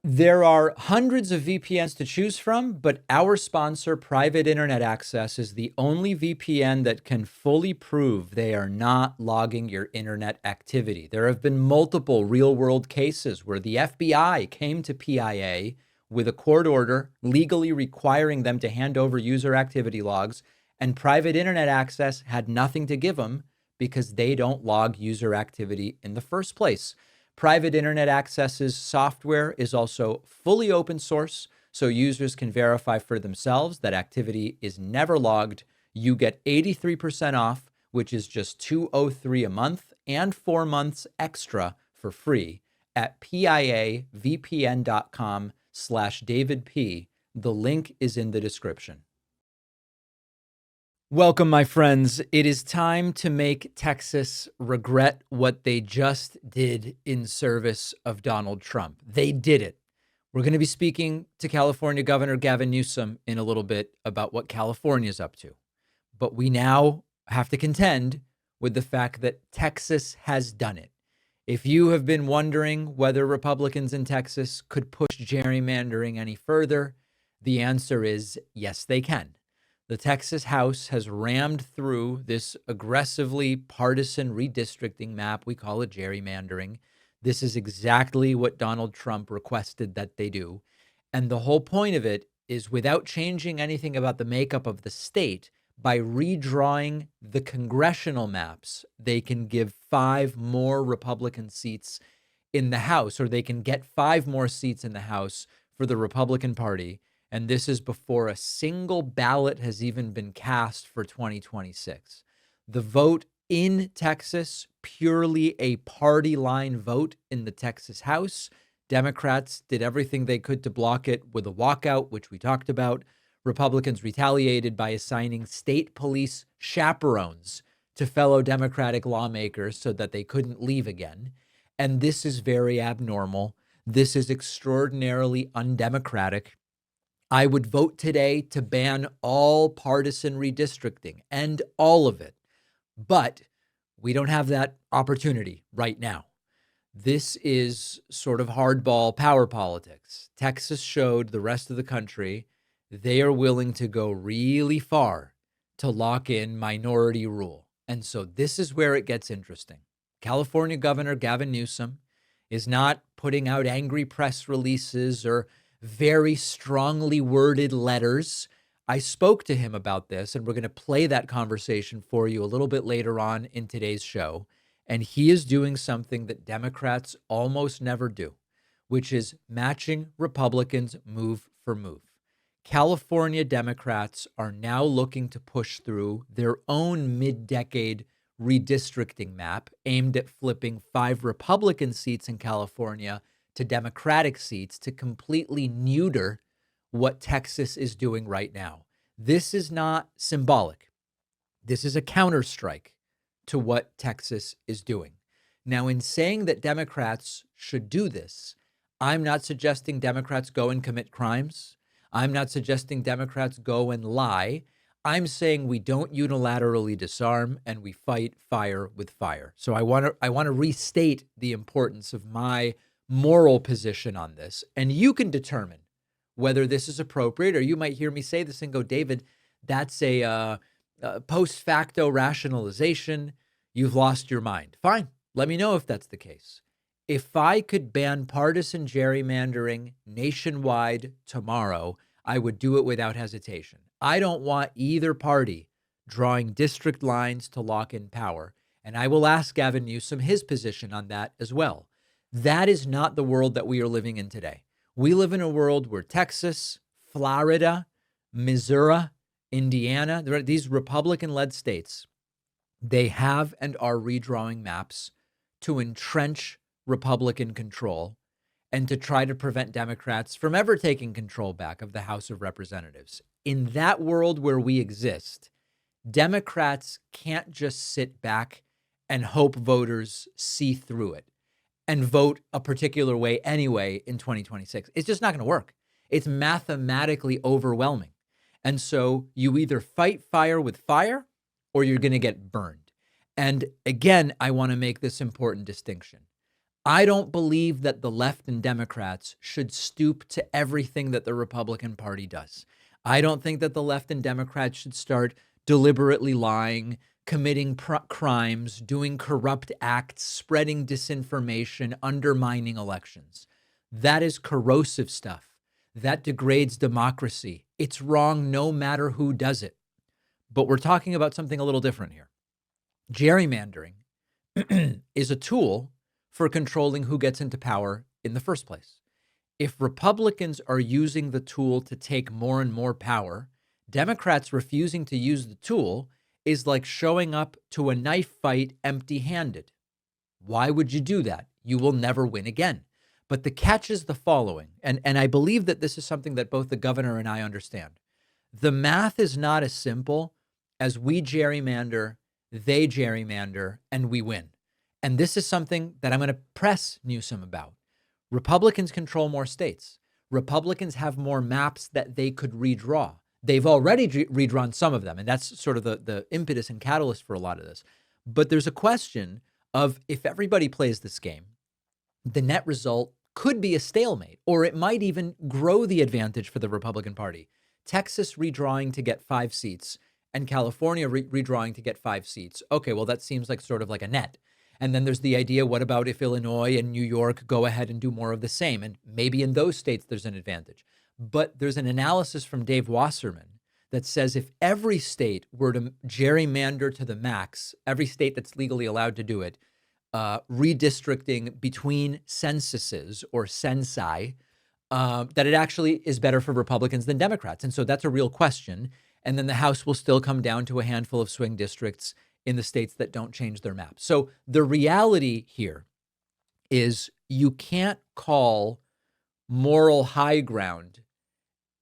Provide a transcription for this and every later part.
There are hundreds of VPNs to choose from, but our sponsor, Private Internet Access, is the only VPN that can fully prove they are not logging your internet activity. There have been multiple real-world cases where the FBI came to PIA with a court order legally requiring them to hand over user activity logs, and Private Internet Access had nothing to give them because they don't log user activity in the first place. Private Internet Access's software is also fully open source, so users can verify for themselves that activity is never logged. You get 83% off, which is just $203 a month, and 4 months extra for free at piavpn.com/DavidP. The link is in the description. Welcome, my friends. It is time to make Texas regret what they just did in service of Donald Trump. They did it. We're going to be speaking to California Governor Gavin Newsom in a little bit about what California is up to. But we now have to contend with the fact that Texas has done it. If you have been wondering whether Republicans in Texas could push gerrymandering any further, the answer is yes, they can. The Texas House has rammed through this aggressively partisan redistricting map. We call it gerrymandering. This is exactly what Donald Trump requested that they do. And the whole point of it is, without changing anything about the makeup of the state, by redrawing the congressional maps, they can give 5 more Republican seats in the House, or they can get 5 more seats in the House for the Republican Party. And this is before a single ballot has even been cast for 2026. The vote in Texas, purely a party line vote in the Texas House. Democrats did everything they could to block it with a walkout, which we talked about. Republicans retaliated by assigning state police chaperones to fellow Democratic lawmakers so that they couldn't leave again. And this is very abnormal. This is extraordinarily undemocratic. I would vote today to ban all partisan redistricting, and all of it. But we don't have that opportunity right now. This is sort of hardball power politics. Texas showed the rest of the country they are willing to go really far to lock in minority rule. And so this is where it gets interesting. California Governor Gavin Newsom is not putting out angry press releases or very strongly worded letters. I spoke to him about this, and we're going to play that conversation for you a little bit later on in today's show. And he is doing something that Democrats almost never do, which is matching Republicans move for move. California Democrats are now looking to push through their own mid-decade redistricting map aimed at flipping 5 Republican seats in California to Democratic seats to completely neuter what Texas is doing right now. This is not symbolic. This is a counterstrike to what Texas is doing. Now, in saying that Democrats should do this, I'm not suggesting Democrats go and commit crimes. I'm not suggesting Democrats go and lie. I'm saying we don't unilaterally disarm and we fight fire with fire. So I want to restate the importance of my moral position on this, and you can determine whether this is appropriate. Or you might hear me say this and go, David, that's a post facto rationalization. You've lost your mind. Fine. Let me know if that's the case. If I could ban partisan gerrymandering nationwide tomorrow, I would do it without hesitation. I don't want either party drawing district lines to lock in power. And I will ask Gavin Newsom his position on that as well. That is not the world that we are living in today. We live in a world where Texas, Florida, Missouri, Indiana, these Republican-led states, they have and are redrawing maps to entrench Republican control and to try to prevent Democrats from ever taking control back of the House of Representatives. In that world where we exist, Democrats can't just sit back and hope voters see through it and vote a particular way anyway in 2026. It's just not going to work. It's mathematically overwhelming. And so you either fight fire with fire or you're going to get burned. And again, I want to make this important distinction. I don't believe that the left and Democrats should stoop to everything that the Republican Party does. I don't think that the left and Democrats should start deliberately lying, committing crimes, doing corrupt acts, spreading disinformation, undermining elections. That is corrosive stuff. That degrades democracy. It's wrong no matter who does it. But we're talking about something a little different here. Gerrymandering is a tool for controlling who gets into power in the first place. If Republicans are using the tool to take more and more power, Democrats refusing to use the tool is like showing up to a knife fight empty-handed. Why would you do that? You will never win again. But the catch is the following, and I believe that this is something that both the governor and I understand. The math is not as simple as we gerrymander, they gerrymander, and we win. And this is something that I'm going to press Newsom about. Republicans control more states. Republicans have more maps that they could redraw. They've already redrawn some of them, and that's sort of the impetus and catalyst for a lot of this. But there's a question of if everybody plays this game, the net result could be a stalemate, or it might even grow the advantage for the Republican Party. Texas redrawing to get 5 seats and California redrawing to get 5 seats. Okay, well, that seems like sort of like a net. And then there's the idea, what about if Illinois and New York go ahead and do more of the same? And maybe in those states, there's an advantage. But there's an analysis from Dave Wasserman that says if every state were to gerrymander to the max, every state that's legally allowed to do it, redistricting between censuses or censi, that it actually is better for Republicans than Democrats. And so that's a real question. And then the House will still come down to a handful of swing districts in the states that don't change their map. So the reality here is you can't call moral high ground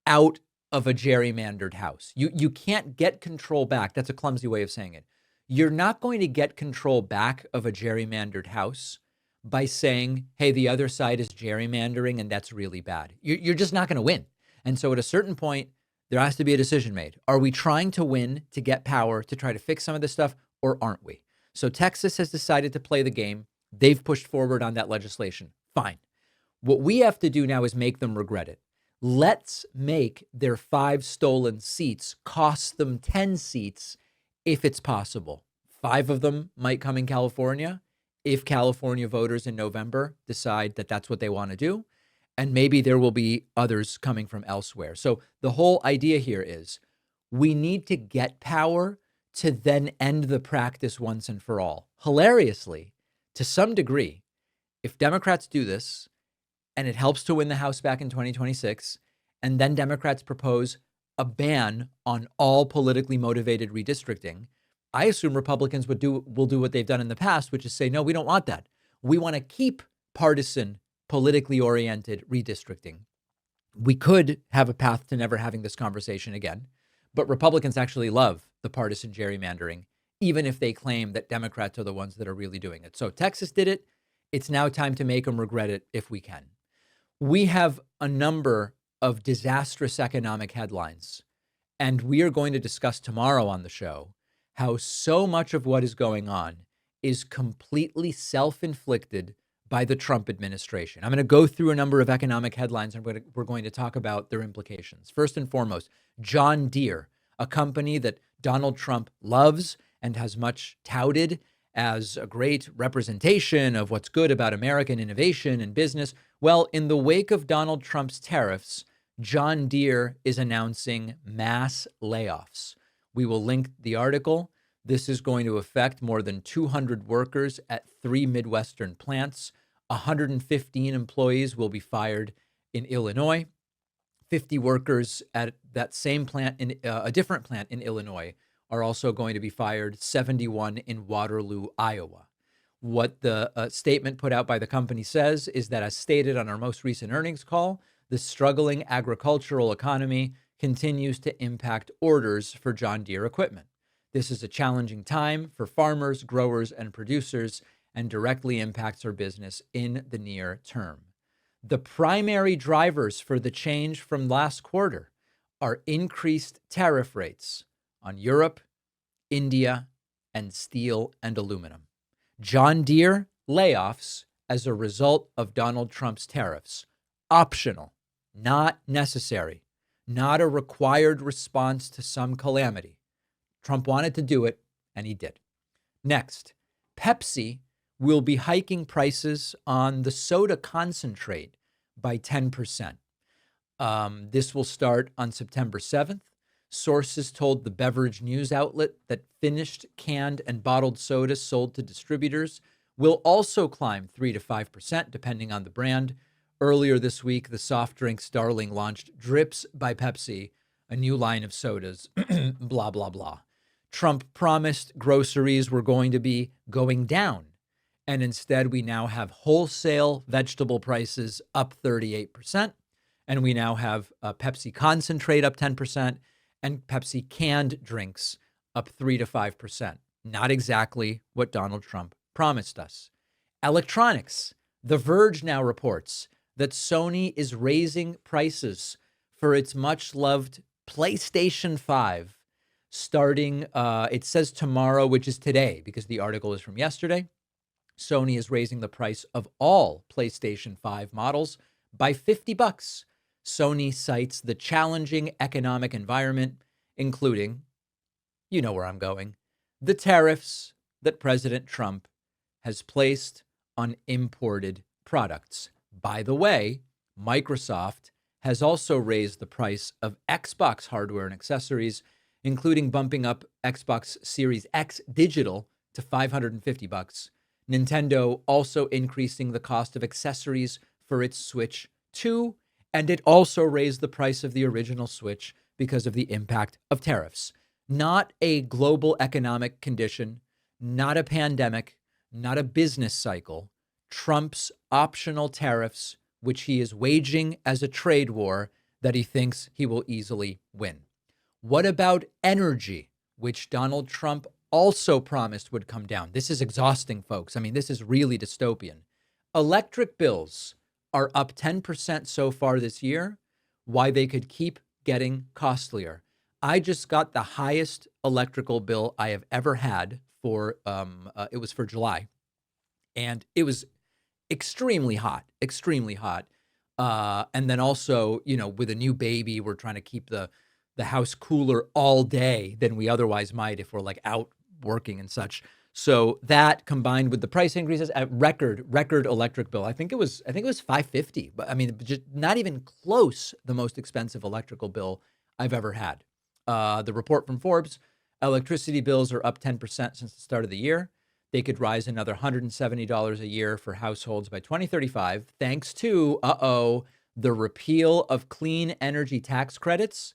out of a gerrymandered House. You can't get control back. That's a clumsy way of saying it. You're not going to get control back of a gerrymandered House by saying, hey, the other side is gerrymandering and that's really bad. You're just not going to win. And so at a certain point, there has to be a decision made. Are we trying to win to get power to try to fix some of this stuff, or aren't we? So Texas has decided to play the game. They've pushed forward on that legislation. Fine. What we have to do now is make them regret it. Let's make their 5 stolen seats cost them 10 seats if it's possible. 5 of them might come in California if California voters in November decide that that's what they want to do. And maybe there will be others coming from elsewhere. So the whole idea here is we need to get power to then end the practice once and for all. Hilariously, to some degree, if Democrats do this and it helps to win the House back in 2026, and then Democrats propose a ban on all politically motivated redistricting, I assume Republicans will do what they've done in the past, which is say, no, we don't want that. We want to keep partisan, politically oriented redistricting. We could have a path to never having this conversation again, but Republicans actually love the partisan gerrymandering, even if they claim that Democrats are the ones that are really doing it. So Texas did it. It's now time to make them regret it if we can. We have a number of disastrous economic headlines, and we are going to discuss tomorrow on the show how so much of what is going on is completely self-inflicted by the Trump administration. I'm going to go through a number of economic headlines, and we're going to talk about their implications. First and foremost, John Deere, a company that Donald Trump loves and has much touted as a great representation of what's good about American innovation and business. Well, in the wake of Donald Trump's tariffs, John Deere is announcing mass layoffs. We will link the article. This is going to affect more than 200 workers at 3 Midwestern plants. 115 employees will be fired in Illinois. 50 workers at that same plant in a different plant in Illinois are also going to be fired. 71 in Waterloo, Iowa. What the statement put out by the company says is that, as stated on our most recent earnings call, the struggling agricultural economy continues to impact orders for John Deere equipment. This is a challenging time for farmers, growers, and producers, and directly impacts our business in the near term. The primary drivers for the change from last quarter are increased tariff rates on Europe, India, and steel and aluminum. John Deere layoffs as a result of Donald Trump's tariffs. Optional, not necessary, not a required response to some calamity. Trump wanted to do it, and he did. Next, Pepsi will be hiking prices on the soda concentrate by 10%. This will start on September 7th. Sources told the beverage news outlet that finished canned and bottled sodas sold to distributors will also climb 3 to 5%, depending on the brand. Earlier this week, the soft drinks darling launched Drips by Pepsi, a new line of sodas, blah, blah, blah. Trump promised groceries were going to be going down, and instead we now have wholesale vegetable prices up 38%, and we now have Pepsi concentrate up 10%, and Pepsi canned drinks up 3 to 5%. Not exactly what Donald Trump promised us. Electronics. The Verge now reports that Sony is raising prices for its much-loved PlayStation 5 starting, it says tomorrow, which is today because the article is from yesterday. Sony is raising the price of all PlayStation 5 models by $50. Sony cites the challenging economic environment, including, you know where I'm going, the tariffs that President Trump has placed on imported products. By the way, Microsoft has also raised the price of Xbox hardware and accessories, including bumping up Xbox Series X digital to $550. Nintendo also increasing the cost of accessories for its Switch 2, and it also raised the price of the original Switch because of the impact of tariffs. Not a global economic condition, not a pandemic, not a business cycle. Trump's optional tariffs, which he is waging as a trade war that he thinks he will easily win. What about energy, which Donald Trump also promised would come down? This is exhausting, folks. I mean, this is really dystopian. Electric bills are up 10% so far this year. Why they could keep getting costlier. I just got the highest electrical bill I have ever had for, it was for July. And it was extremely hot. And then also, you know, with a new baby, we're trying to keep the house cooler all day than we otherwise might if we're like out working and such. So that combined with the price increases at record electric bill. I think it was $550, but I mean, just not even close the most expensive electrical bill I've ever had. The report from Forbes, electricity bills are up 10% since the start of the year. They could rise another $170 a year for households by 2035, thanks to, the repeal of clean energy tax credits,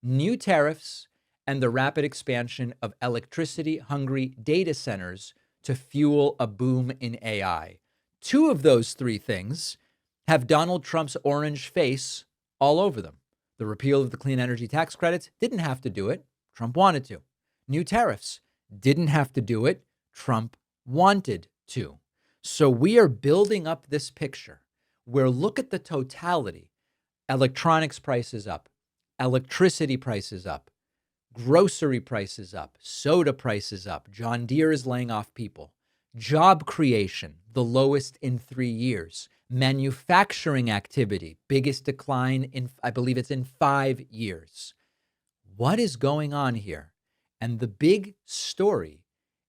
new tariffs, and the rapid expansion of electricity-hungry data centers to fuel a boom in AI. Two of those three things have Donald Trump's orange face all over them. The repeal of the clean energy tax credits, didn't have to do it. Trump wanted to. New tariffs, didn't have to do it. Trump wanted to. So we are building up this picture where look at the totality. Electronics prices up. Electricity prices up, grocery prices up, soda prices up, John Deere is laying off people, job creation, the lowest in 3 years, manufacturing activity, biggest decline in, I believe it's in 5 years. What is going on here? And the big story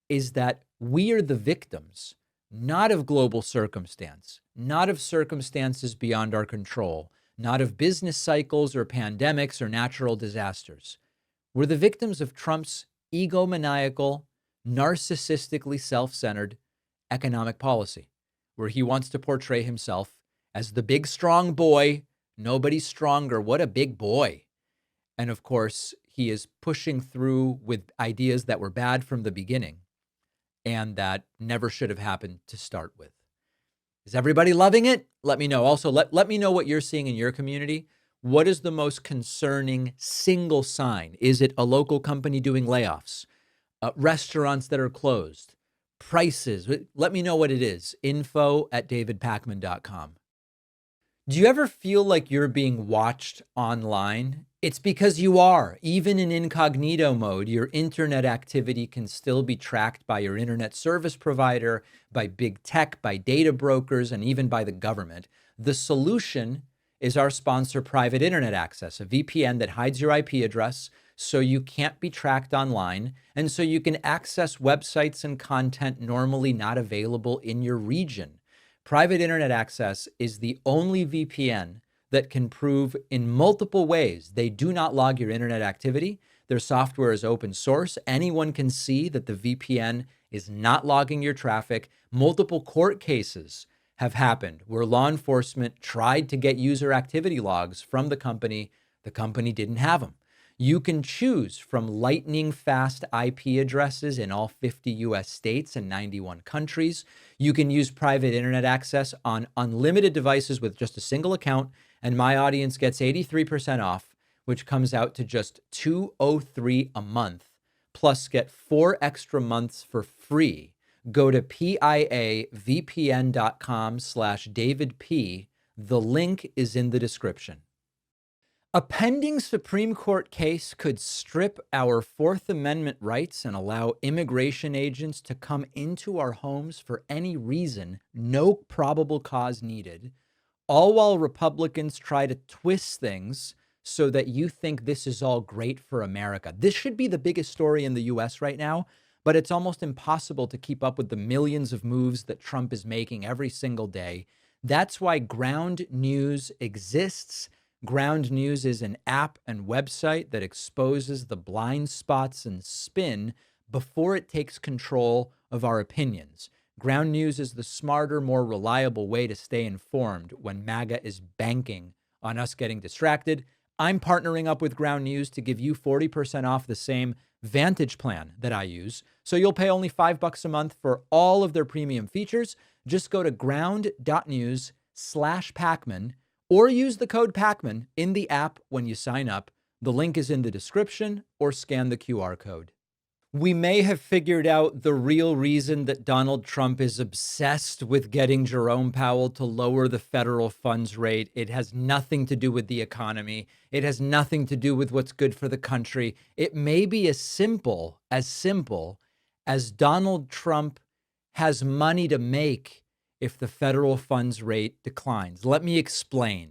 is that we are the victims, not of global circumstance, not of circumstances beyond our control, not of business cycles or pandemics or natural disasters. We're the victims of Trump's egomaniacal, narcissistically self-centered economic policy, where he wants to portray himself as the big, strong boy. Nobody's stronger. What a big boy. And of course, he is pushing through with ideas that were bad from the beginning and that never should have happened to start with. Is everybody loving it? Let me know. Also, let me know what you're seeing in your community. What is the most concerning single sign? Is it a local company doing layoffs? Restaurants that are closed? Prices? Let me know what it is. info@davidpakman.com. Do you ever feel like you're being watched online It's because you are. Even in incognito mode, your internet activity can still be tracked by your internet service provider, by big tech, by data brokers, and even by the government. The solution is our sponsor, Private Internet Access, a VPN that hides your IP address so you can't be tracked online, and so you can access websites and content normally not available in your region. Private Internet Access is the only VPN that can prove in multiple ways they do not log your internet activity. Their software is open source. Anyone can see that the VPN is not logging your traffic. Multiple court cases have happened where law enforcement tried to get user activity logs from the company. The company didn't have them. You can choose from lightning fast IP addresses in all 50 US states and 91 countries. You can use private internet access on unlimited devices with just a single account. And my audience gets 83% off, which comes out to just $203 a month, plus get 4 extra months for free. Go to piavpn.com/DavidP. The link is in the description. A pending Supreme Court case could strip our Fourth Amendment rights and allow immigration agents to come into our homes for any reason, no probable cause needed, all while Republicans try to twist things so that you think this is all great for America. This should be the biggest story in the US right now, but it's almost impossible to keep up with the millions of moves that Trump is making every single day. That's why Ground News exists. Ground News is an app and website that exposes the blind spots and spin before it takes control of our opinions. Ground News is the smarter, more reliable way to stay informed when MAGA is banking on us getting distracted. I'm partnering up with Ground News to give you 40% off the same Vantage plan that I use. So you'll pay only $5 a month for all of their premium features. Just go to ground.news/Pakman or use the code Pakman in the app when you sign up. The link is in the description or scan the QR code. We may have figured out the real reason that Donald Trump is obsessed with getting Jerome Powell to lower the federal funds rate. It has nothing to do with the economy. It has nothing to do with what's good for the country. It may be as simple as Donald Trump has money to make if the federal funds rate declines. Let me explain.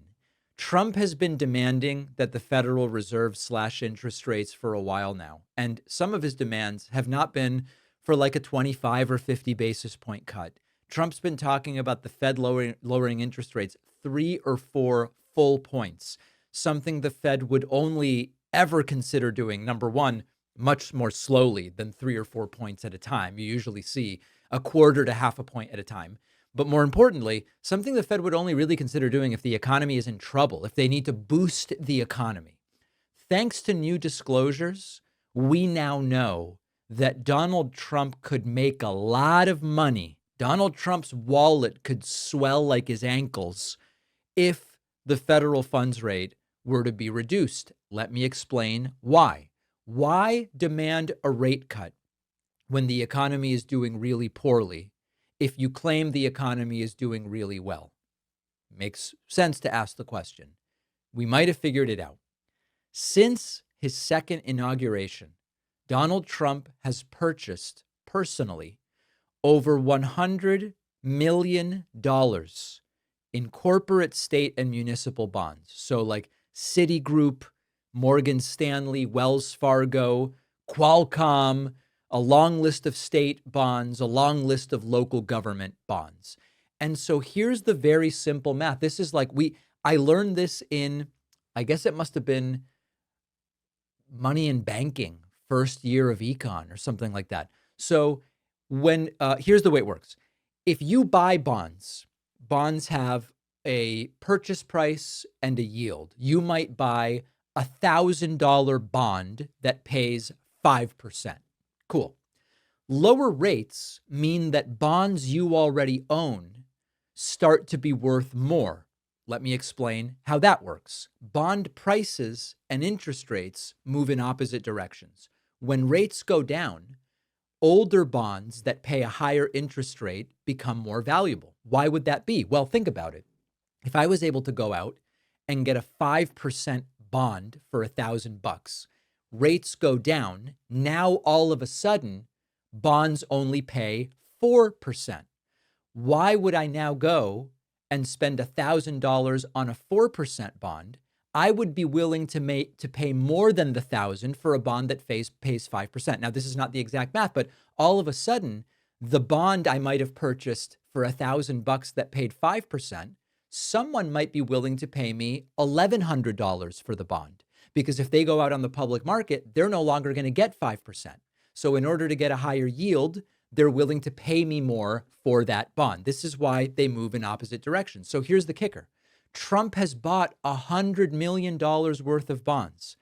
Trump has been demanding that the Federal Reserve slash interest rates for a while now. And some of his demands have not been for like a 25 or 50 basis point cut. Trump's been talking about the Fed lowering interest rates 3 or 4 full points, something the Fed would only ever consider doing, number one, much more slowly than 3 or 4 points at a time. You usually see a quarter to half a point at a time. But more importantly, something the Fed would only really consider doing if the economy is in trouble, if they need to boost the economy. Thanks to new disclosures, we now know that Donald Trump could make a lot of money. Donald Trump's wallet could swell like his ankles if the federal funds rate were to be reduced. Let me explain why. Why demand a rate cut when the economy is doing really poorly if you claim the economy is doing really well? Makes sense to ask the question. We might have figured it out. Since his second inauguration, Donald Trump has purchased personally over $100 million in corporate, state, and municipal bonds. So like Citigroup, Morgan Stanley, Wells Fargo, Qualcomm, a long list of state bonds, a long list of local government bonds. And so here's the very simple math. This is like I learned this in, I guess it must have been money and banking, first year of econ or something like that. So here's the way it works. If you buy bonds have a purchase price and a yield. You might buy a $1,000 bond that pays 5%. Cool. Lower rates mean that bonds you already own start to be worth more. Let me explain how that works. Bond prices and interest rates move in opposite directions. When rates go down, older bonds that pay a higher interest rate become more valuable. Why would that be? Well, think about it. If I was able to go out and get a 5% bond for $1,000. Rates go down. Now, all of a sudden, bonds only pay 4%. Why would I now go and spend $1,000 on a 4% bond? I would be willing to pay more than the 1,000 for a bond that pays 5%. Now, this is not the exact math, but all of a sudden, the bond I might have purchased for $1,000 that paid 5%, someone might be willing to pay me $1,100 for the bond, because if they go out on the public market, they're no longer going to get 5%. So in order to get a higher yield, they're willing to pay me more for that bond. This is why they move in opposite directions. So here's the kicker. Trump has bought $100 million worth of bonds.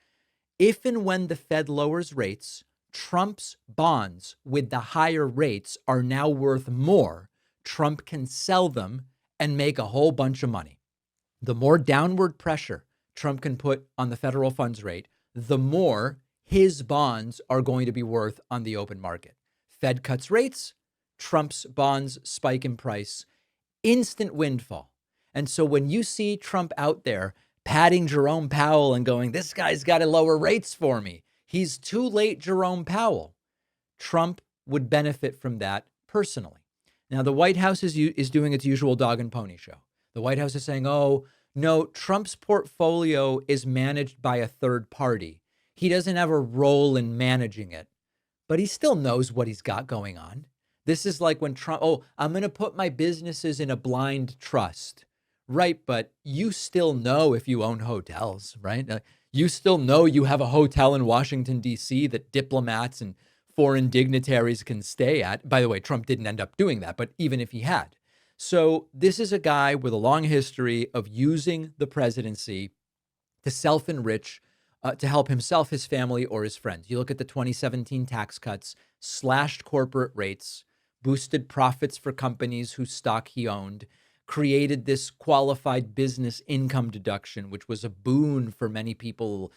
If and when the Fed lowers rates, Trump's bonds with the higher rates are now worth more. Trump can sell them and make a whole bunch of money. The more downward pressure Trump can put on the federal funds rate, the more his bonds are going to be worth on the open market. Fed cuts rates, Trump's bonds spike in price, instant windfall. And so when you see Trump out there patting Jerome Powell and going, this guy's got to lower rates for me, he's too late, Jerome Powell. Trump would benefit from that personally. Now, the White House is doing its usual dog and pony show. The White House is saying, oh, no, Trump's portfolio is managed by a third party. He doesn't have a role in managing it, but he still knows what he's got going on. This is like when Trump, oh, I'm going to put my businesses in a blind trust. Right, but you still know if you own hotels, right? You still know you have a hotel in Washington, D.C. that diplomats and foreign dignitaries can stay at. By the way, Trump didn't end up doing that, but even if he had. So this is a guy with a long history of using the presidency to self-enrich, to help himself, his family, or his friends. You look at the 2017 tax cuts, slashed corporate rates, boosted profits for companies whose stock he owned, created this qualified business income deduction, which was a boon for many people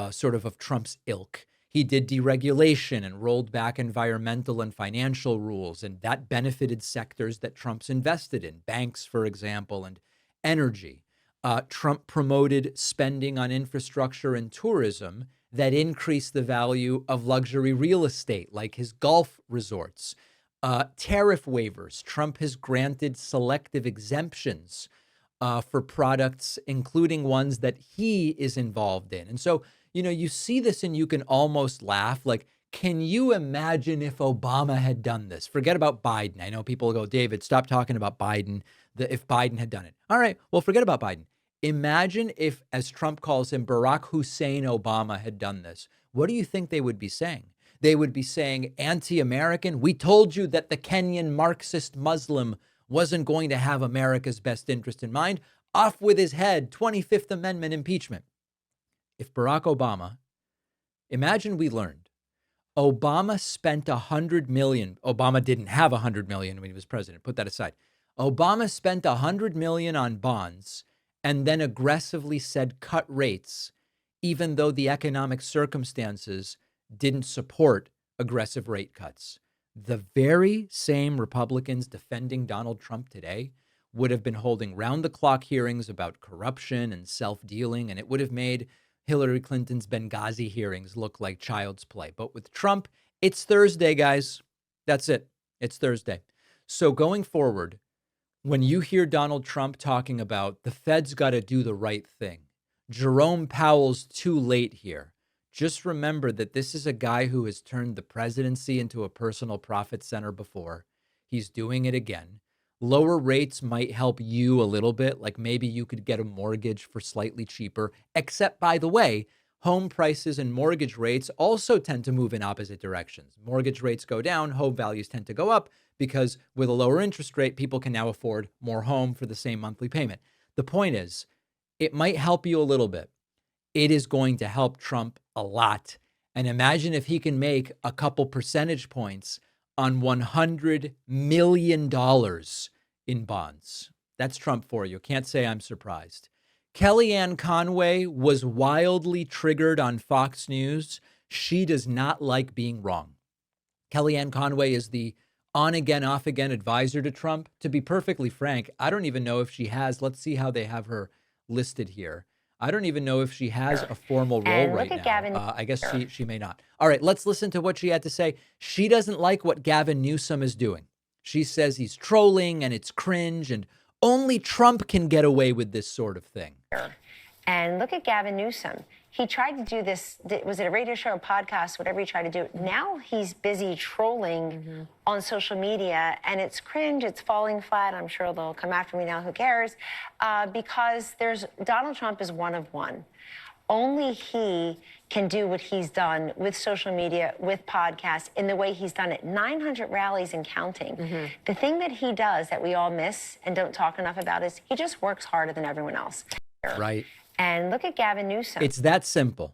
sort of Trump's ilk. He did deregulation and rolled back environmental and financial rules, and that benefited sectors that Trump's invested in, banks, for example, and energy. Trump promoted spending on infrastructure and tourism that increased the value of luxury real estate, like his golf resorts. Tariff waivers. Trump has granted selective exemptions for products, including ones that he is involved in. And so, you see this and you can almost laugh. Like, can you imagine if Obama had done this? Forget about Biden. I know people go, David, stop talking about Biden, if Biden had done it. All right, well, forget about Biden. Imagine if, as Trump calls him, Barack Hussein Obama had done this. What do you think they would be saying? They would be saying, anti-American, we told you that the Kenyan Marxist Muslim wasn't going to have America's best interest in mind. Off with his head, 25th Amendment impeachment. If Barack Obama, imagine we learned, Obama spent $100 million. Obama didn't have $100 million when he was president. Put that aside. Obama spent $100 million on bonds and then aggressively said cut rates, even though the economic circumstances didn't support aggressive rate cuts. The very same Republicans defending Donald Trump today would have been holding round-the-clock hearings about corruption and self-dealing, and it would have made Hillary Clinton's Benghazi hearings look like child's play. But with Trump, it's Thursday, guys. That's it. It's Thursday. So going forward, when you hear Donald Trump talking about the Fed's got to do the right thing, Jerome Powell's too late here, just remember that this is a guy who has turned the presidency into a personal profit center before. He's doing it again. Lower rates might help you a little bit, like maybe you could get a mortgage for slightly cheaper, except, by the way, home prices and mortgage rates also tend to move in opposite directions. Mortgage rates go down, home values tend to go up, because with a lower interest rate, people can now afford more home for the same monthly payment. The point is, it might help you a little bit. It is going to help Trump a lot. And imagine if he can make a couple percentage points on $100 million in bonds. That's Trump for you. Can't say I'm surprised. Kellyanne Conway was wildly triggered on Fox News. She does not like being wrong. Kellyanne Conway is the on-again, off-again advisor to Trump. To be perfectly frank, I don't even know if she has. Let's see how they have her listed here. I don't even know if she has a formal role And right look at now. Gavin. I guess she may not. All right, let's listen to what she had to say. She doesn't like what Gavin Newsom is doing. She says he's trolling and it's cringe and only Trump can get away with this sort of thing. And look at Gavin Newsom. He tried to do this, was it a radio show, a podcast, whatever he tried to do. Now he's busy trolling on social media, and it's cringe, it's falling flat. I'm sure they'll come after me now, who cares? Because Donald Trump is one of one. Only he can do what he's done with social media, with podcasts, in the way he's done it. 900 rallies and counting. The thing that he does that we all miss and don't talk enough about is he just works harder than everyone else. Right. And look at Gavin Newsom. It's that simple.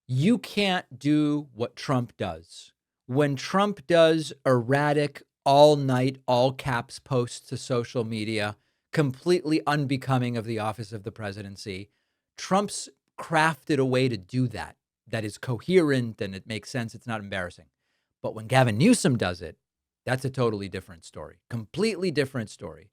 You can't do what Trump does. When Trump does erratic, all night, all caps posts to social media, completely unbecoming of the office of the presidency, Trump's crafted a way to do that is coherent and it makes sense. It's not embarrassing. But when Gavin Newsom does it, that's a totally different story. Completely different story.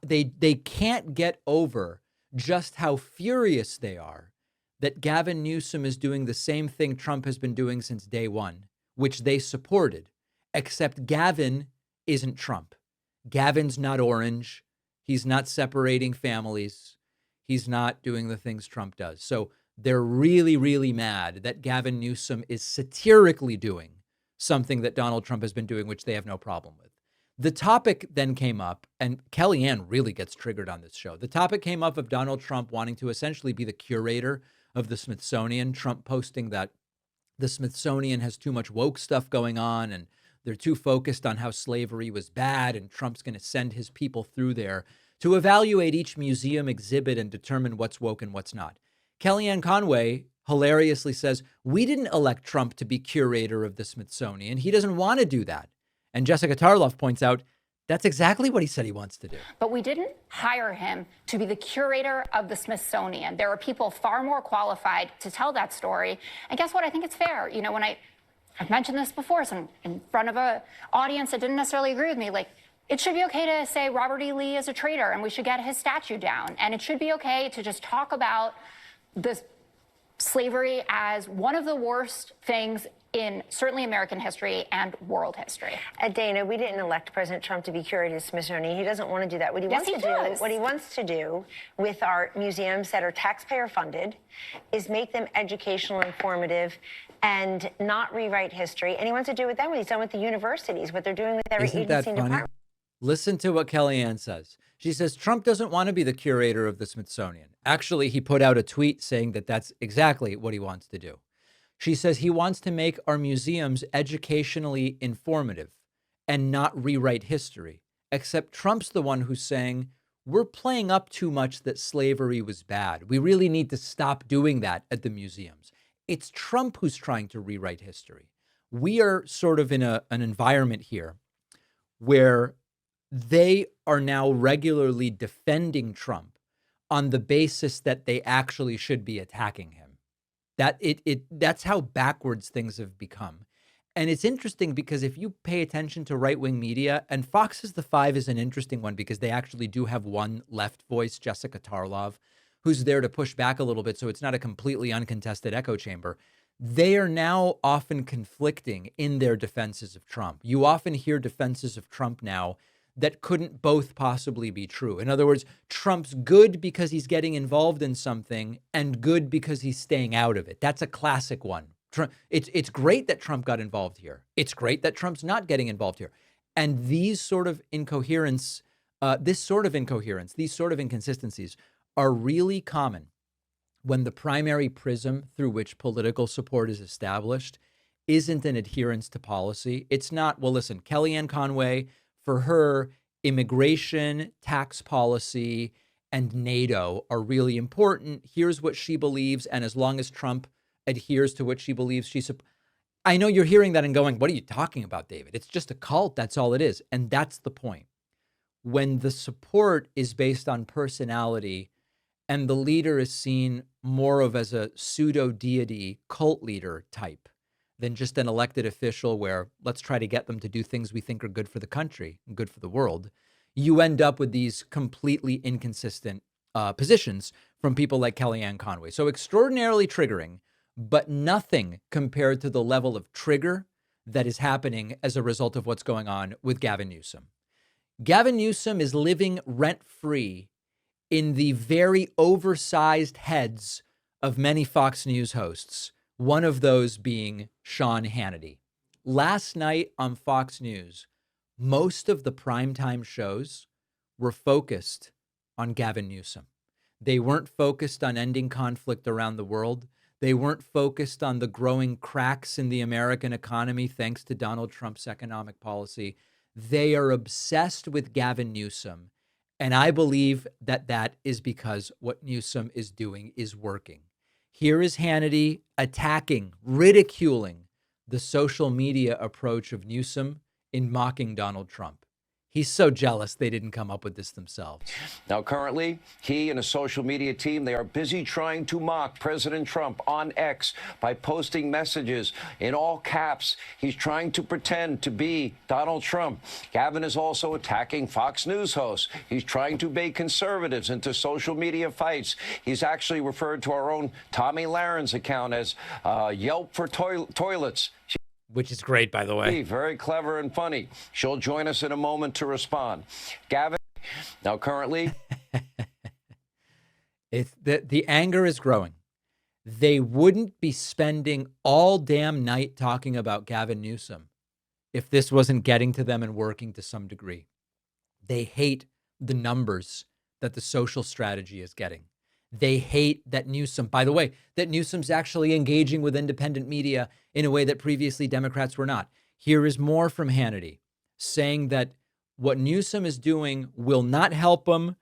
They can't get over just how furious they are that Gavin Newsom is doing the same thing Trump has been doing since day one, which they supported, except Gavin isn't Trump. Gavin's not orange. He's not separating families. He's not doing the things Trump does. So they're really, really mad that Gavin Newsom is satirically doing something that Donald Trump has been doing, which they have no problem with. The topic then came up, and Kellyanne really gets triggered on this show. The topic came up of Donald Trump wanting to essentially be the curator of the Smithsonian, Trump posting that the Smithsonian has too much woke stuff going on and they're too focused on how slavery was bad, and Trump's going to send his people through there to evaluate each museum exhibit and determine what's woke and what's not. Kellyanne Conway hilariously says, we didn't elect Trump to be curator of the Smithsonian. He doesn't want to do that. And Jessica Tarloff points out, that's exactly what he said he wants to do. But we didn't hire him to be the curator of the Smithsonian. There are people far more qualified to tell that story. And guess what? I think it's fair. You know, when I've mentioned this before, so in front of an audience that didn't necessarily agree with me, like, it should be okay to say Robert E. Lee is a traitor and we should get his statue down. And it should be okay to just talk about this slavery as one of the worst things in certainly American history and world history. Dana, we didn't elect President Trump to be curator of the Smithsonian. He doesn't want to do that. What he wants to do with our museums that are taxpayer funded is make them educational, informative, and not rewrite history. And he wants to do with them what he's done with the universities, what they're doing with every agency and department. Listen to what Kellyanne says. She says Trump doesn't want to be the curator of the Smithsonian. Actually, he put out a tweet saying that that's exactly what he wants to do. She says he wants to make our museums educationally informative and not rewrite history, except Trump's the one who's saying, we're playing up too much that slavery was bad. We really need to stop doing that at the museums. It's Trump who's trying to rewrite history. We are sort of in an environment here where they are now regularly defending Trump on the basis that they actually should be attacking him. That's how backwards things have become. And it's interesting because if you pay attention to right-wing media, and Fox's The Five is an interesting one because they actually do have one left voice, Jessica Tarlov, who's there to push back a little bit so it's not a completely uncontested echo chamber. They are now often conflicting in their defenses of Trump. You often hear defenses of Trump now that couldn't both possibly be true. In other words, Trump's good because he's getting involved in something and good because he's staying out of it. That's a classic one. It's great that Trump got involved here. It's great that Trump's not getting involved here. And these sort of incoherencies are really common when the primary prism through which political support is established isn't an adherence to policy. It's not, well, listen, Kellyanne Conway, for her, immigration, tax policy, and NATO are really important. Here's what she believes. And as long as Trump adheres to what she believes, I know you're hearing that and going, what are you talking about, David? It's just a cult. That's all it is. And that's the point. When the support is based on personality and the leader is seen more of as a pseudo deity cult leader type than just an elected official where let's try to get them to do things we think are good for the country and good for the world, you end up with these completely inconsistent positions from people like Kellyanne Conway. So extraordinarily triggering, but nothing compared to the level of trigger that is happening as a result of what's going on with Gavin Newsom. Gavin Newsom is living rent-free in the very oversized heads of many Fox News hosts, one of those being Sean Hannity. Last night on Fox News, most of the primetime shows were focused on Gavin Newsom. They weren't focused on ending conflict around the world. They weren't focused on the growing cracks in the American economy thanks to Donald Trump's economic policy. They are obsessed with Gavin Newsom. And I believe that that is because what Newsom is doing is working. Here is Hannity attacking, ridiculing the social media approach of Newsom in mocking Donald Trump. He's so jealous they didn't come up with this themselves. Now, currently, he and a social media team, they are busy trying to mock President Trump on X by posting messages in all caps. He's trying to pretend to be Donald Trump. Gavin is also attacking Fox News hosts. He's trying to bait conservatives into social media fights. He's actually referred to our own Tomi Lahren account as Yelp for toilets. Which is great, by the way. Very clever and funny. She'll join us in a moment to respond. Gavin, now currently... the anger is growing. They wouldn't be spending all damn night talking about Gavin Newsom if this wasn't getting to them and working to some degree. They hate the numbers that the social strategy is getting. They hate that Newsom, by the way, that Newsom's actually engaging with independent media in a way that previously Democrats were not. Here is more from Hannity saying that what Newsom is doing will not help him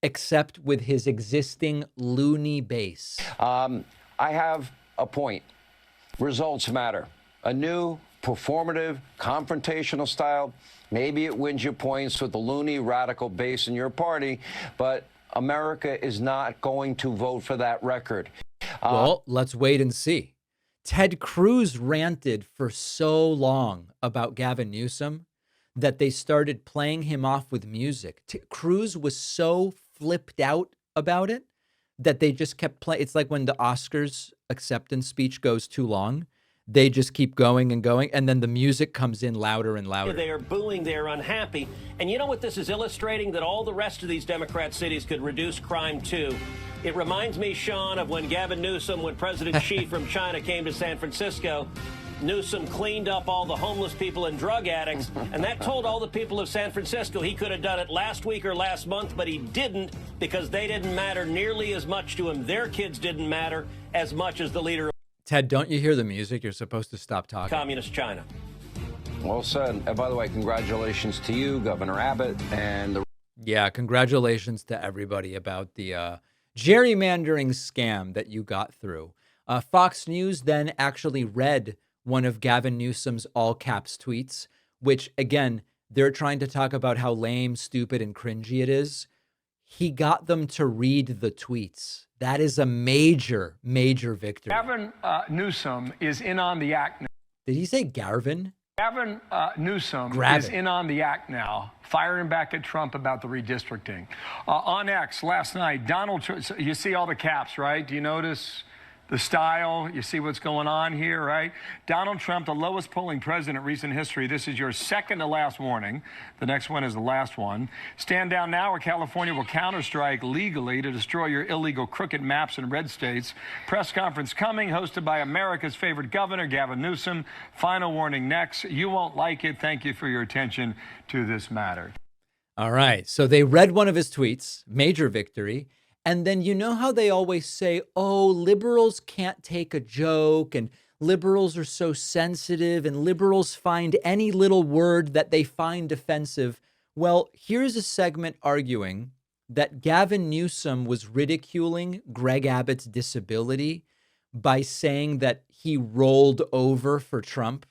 except with his existing loony base. I have a point. Results matter. A new performative, confrontational style. Maybe it wins you points with the loony radical base in your party, but America is not going to vote for that record. Well, let's wait and see. Ted Cruz ranted for so long about Gavin Newsom that they started playing him off with music. Cruz was so flipped out about it that they just kept playing. It's like when the Oscars acceptance speech goes too long. They just keep going and going, and then the music comes in louder and louder. They are booing, they're unhappy. And you know what this is illustrating? That all the rest of these Democrat cities could reduce crime too. It reminds me, Sean, of when Gavin Newsom, when President Xi from China came to San Francisco. Newsom cleaned up all the homeless people and drug addicts, and that told all the people of San Francisco he could have done it last week or last month, but he didn't because they didn't matter nearly as much to him. Their kids didn't matter as much as the leader of Ted, don't you hear the music? You're supposed to stop talking. Communist China. Well said. And by the way, congratulations to you, Governor Abbott, and the... Yeah, congratulations to everybody about the gerrymandering scam that you got through. Fox News then actually read one of Gavin Newsom's all caps tweets, which, again, they're trying to talk about how lame, stupid, and cringy it is. He got them to read the tweets. That is a major, major victory. Gavin Newsom is in on the act now. Did he say Garvin? Gavin Newsom is in on the act now, firing back at Trump about the redistricting. On X last night, Donald Trump, you see all the caps, right? Do you notice the style? You see what's going on here, right? Donald Trump, the lowest polling president in recent history. This is your second to last warning. The next one is the last one. Stand down now or California will counterstrike legally to destroy your illegal crooked maps in red states. Press conference coming, hosted by America's favorite governor, Gavin Newsom. Final warning next. You won't like it. Thank you for your attention to this matter. All right. So they read one of his tweets, major victory. And then you know how they always say, oh, liberals can't take a joke and liberals are so sensitive and liberals find any little word that they find offensive. Well, here's a segment arguing that Gavin Newsom was ridiculing Greg Abbott's disability by saying that he rolled over for Trump.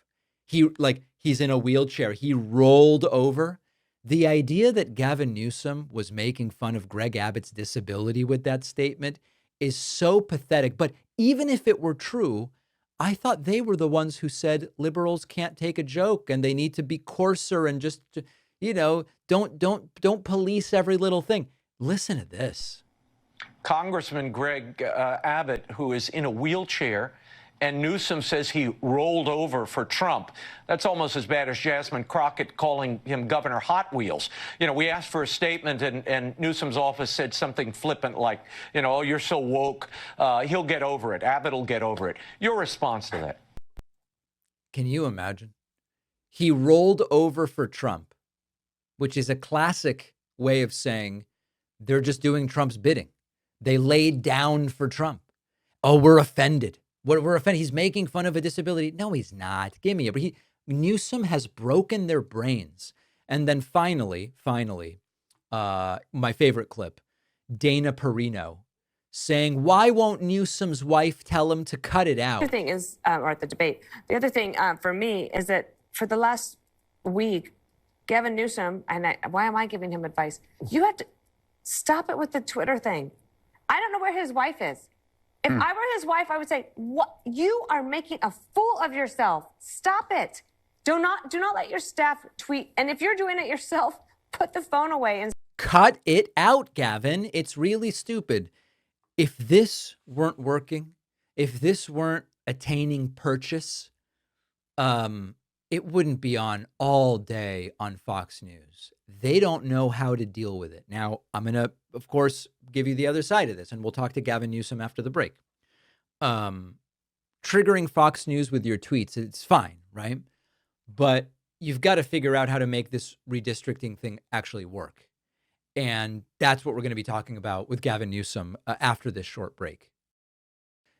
He's in a wheelchair. He rolled over. The idea that Gavin Newsom was making fun of Greg Abbott's disability with that statement is so pathetic. But even if it were true, I thought they were the ones who said liberals can't take a joke and they need to be coarser and just, don't police every little thing. Listen to this. Congressman Greg Abbott, who is in a wheelchair, and Newsom says he rolled over for Trump. That's almost as bad as Jasmine Crockett calling him Governor Hot Wheels. You know, we asked for a statement, and Newsom's office said something flippant like, you know, oh, you're so woke. He'll get over it. Abbott will get over it. Your response to that? Can you imagine? He rolled over for Trump, which is a classic way of saying they're just doing Trump's bidding. They laid down for Trump. Oh, we're offended. We're offended. He's making fun of a disability. No, he's not. Give me it. But Newsom has broken their brains. And then finally, my favorite clip, Dana Perino saying, why won't Newsom's wife tell him to cut it out? The other thing is, or the debate, the other thing for me is that for the last week, Gavin Newsom, why am I giving him advice? You have to stop it with the Twitter thing. I don't know where his wife is. If I were his wife, I would say, "What? You are making a fool of yourself. Stop it. Do not let your staff tweet. And if you're doing it yourself, put the phone away and cut it out, Gavin. It's really stupid. If this weren't working, if this weren't attaining purchase, it wouldn't be on all day on Fox News. They don't know how to deal with it. Now, I'm going to, of course, give you the other side of this, and we'll talk to Gavin Newsom after the break. Triggering Fox News with your tweets, it's fine, right? But you've got to figure out how to make this redistricting thing actually work. And that's what we're going to be talking about with Gavin Newsom after this short break.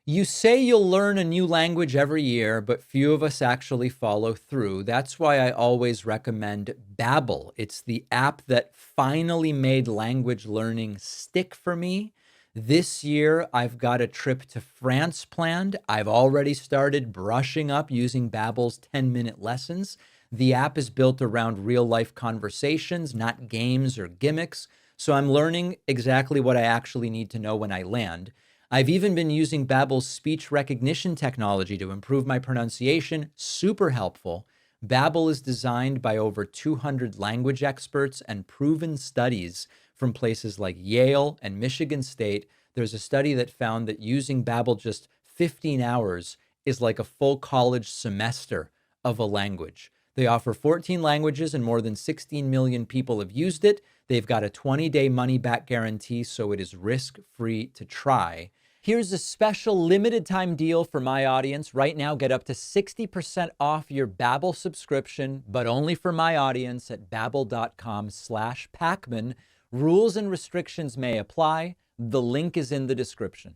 You say you'll learn a new language every year, but few of us actually follow through. That's why I always recommend Babbel. It's the app that finally made language learning stick for me. This year, I've got a trip to France planned. I've already started brushing up using Babbel's 10-minute lessons. The app is built around real-life conversations, not games or gimmicks. So I'm learning exactly what I actually need to know when I land. I've even been using Babbel's speech recognition technology to improve my pronunciation. Super helpful. Babbel is designed by over 200 language experts and proven studies from places like Yale and Michigan State. There's a study that found that using Babbel just 15 hours is like a full college semester of a language. They offer 14 languages and more than 16 million people have used it. They've got a 20-day money-back guarantee, so it is risk-free to try. Here's a special limited time deal for my audience. Right now, get up to 60% off your Babbel subscription, but only for my audience at babbel.com/Pakman. Rules and restrictions may apply. The link is in the description.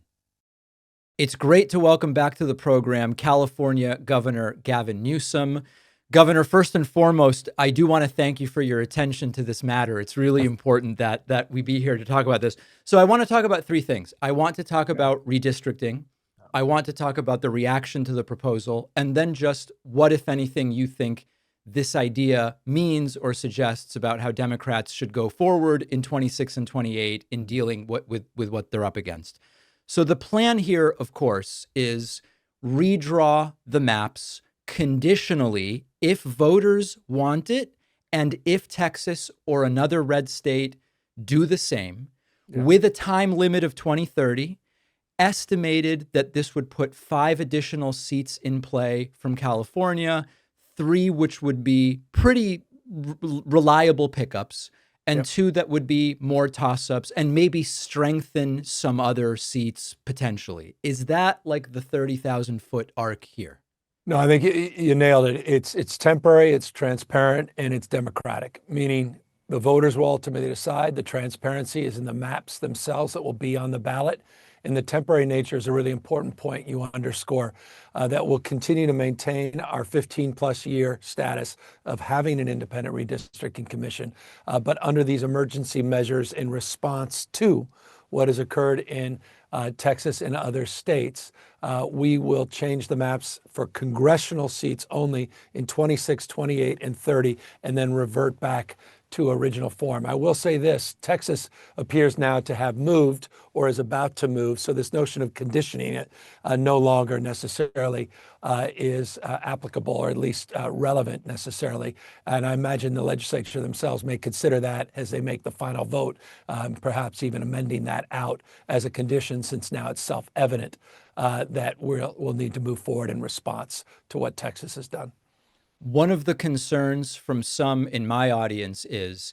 It's great to welcome back to the program California Governor Gavin Newsom. Governor, first and foremost, I do want to thank you for your attention to this matter. It's really important that we be here to talk about this. So I want to talk about three things. I want to talk about redistricting. I want to talk about the reaction to the proposal, and then just what, if anything, you think this idea means or suggests about how Democrats should go forward in 26 and 28 in dealing with what they're up against. So the plan here, of course, is redraw the maps conditionally if voters want it and if Texas or another red state do the same, with a time limit of 2030, estimated that this would put 5 additional seats in play from California, 3 which would be pretty reliable pickups, and 2 that would be more toss-ups and maybe strengthen some other seats potentially. Is that like the 30,000-foot arc here? No, I think you nailed it. It's temporary, it's transparent, and it's democratic, meaning the voters will ultimately decide. The transparency is in the maps themselves that will be on the ballot. And the temporary nature is a really important point you underscore, that will continue to maintain our 15-plus year status of having an independent redistricting commission, but under these emergency measures in response to what has occurred in Texas and other states. We will change the maps for congressional seats only in 26, 28, and 30, and then revert back to original form. I will say this, Texas appears now to have moved or is about to move, so this notion of conditioning it no longer necessarily is applicable, or at least relevant necessarily. And I imagine the legislature themselves may consider that as they make the final vote, perhaps even amending that out as a condition, since now it's self-evident that we'll need to move forward in response to what Texas has done. One of the concerns from some in my audience is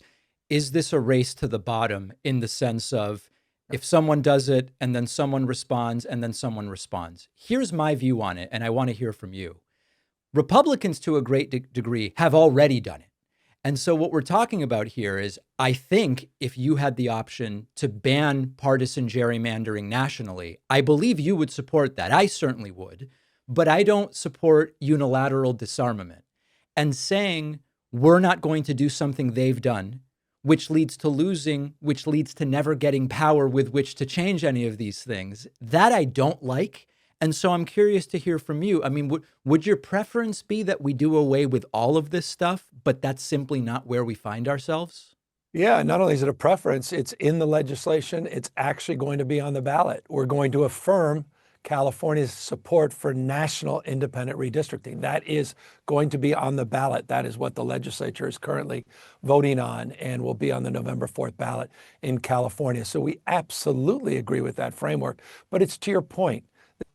this a race to the bottom, in the sense of if someone does it and then someone responds and then someone responds? Here's my view on it, and I want to hear from you. Republicans, to a great degree, have already done it. And so what we're talking about here is, I think if you had the option to ban partisan gerrymandering nationally, I believe you would support that. I certainly would, but I don't support unilateral disarmament. And saying we're not going to do something they've done, which leads to losing, which leads to never getting power with which to change any of these things, that I don't like. And so I'm curious to hear from you. I mean, would your preference be that we do away with all of this stuff, but that's simply not where we find ourselves? Yeah, not only is it a preference, it's in the legislation. It's actually going to be on the ballot. We're going to affirm California's support for national independent redistricting. That is going to be on the ballot. That is what the legislature is currently voting on and will be on the November 4th ballot in California. So we absolutely agree with that framework. But it's to your point,